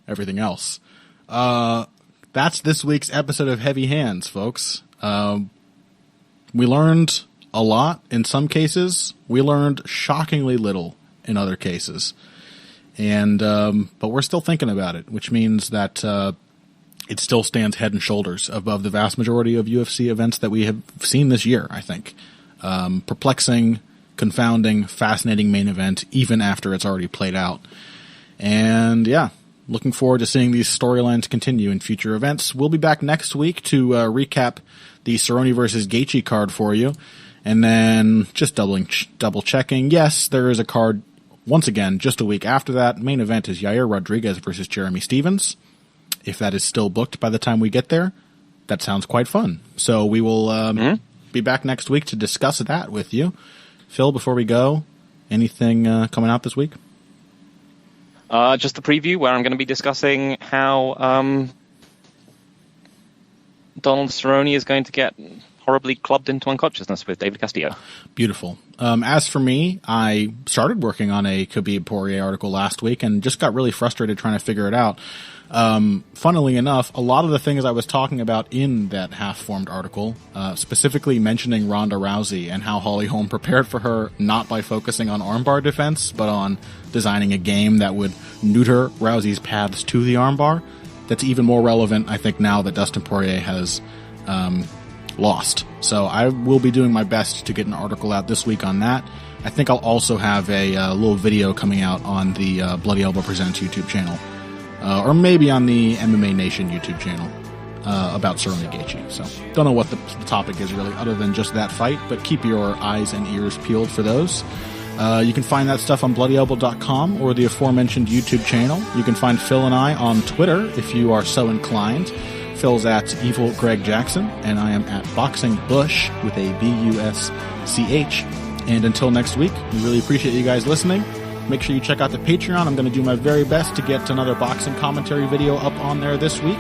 B: everything else. That's this week's episode of Heavy Hands, folks. We learned a lot in some cases. We learned shockingly little in other cases. And but we're still thinking about it, which means that it still stands head and shoulders above the vast majority of UFC events that we have seen this year, I think. Perplexing, confounding, fascinating main event, even after it's already played out. And yeah, looking forward to seeing these storylines continue in future events. We'll be back next week to recap the Cerrone versus Gaethje card for you. And then just double checking. Yes, there is a card once again just a week after that. Main event is Yair Rodriguez versus Jeremy Stephens. If that is still booked by the time we get there, that sounds quite fun. So we will be back next week to discuss that with you. Phil, before we go, anything coming out this week?
A: Just the preview where I'm going to be discussing how Donald Cerrone is going to get horribly clubbed into unconsciousness with David Castillo.
B: Beautiful. As for me, I started working on a Khabib Poirier article last week and just got really frustrated trying to figure it out. Funnily enough, a lot of the things I was talking about in that half-formed article, specifically mentioning Ronda Rousey and how Holly Holm prepared for her not by focusing on armbar defense, but on designing a game that would neuter Rousey's paths to the armbar. That's even more relevant, I think, now that Dustin Poirier has lost. So I will be doing my best to get an article out this week on that. I think I'll also have a little video coming out on the Bloody Elbow Presents YouTube channel. Or maybe on the MMA Nation YouTube channel about Cerrone Gaethje. So, don't know what the topic is really, other than just that fight, but keep your eyes and ears peeled for those. You can find that stuff on BloodyElbow.com or the aforementioned YouTube channel. You can find Phil and I on Twitter if you are so inclined. Phil's at Evil Greg Jackson, and I am at Boxing Bush with a B-U-S-C-H. And until next week, we really appreciate you guys listening. Make sure you check out the Patreon. I'm going to do my very best to get another boxing commentary video up on there this week.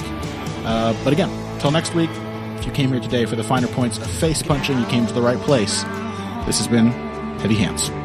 B: But again, until next week, if you came here today for the finer points of face punching, you came to the right place. This has been Heavy Hands.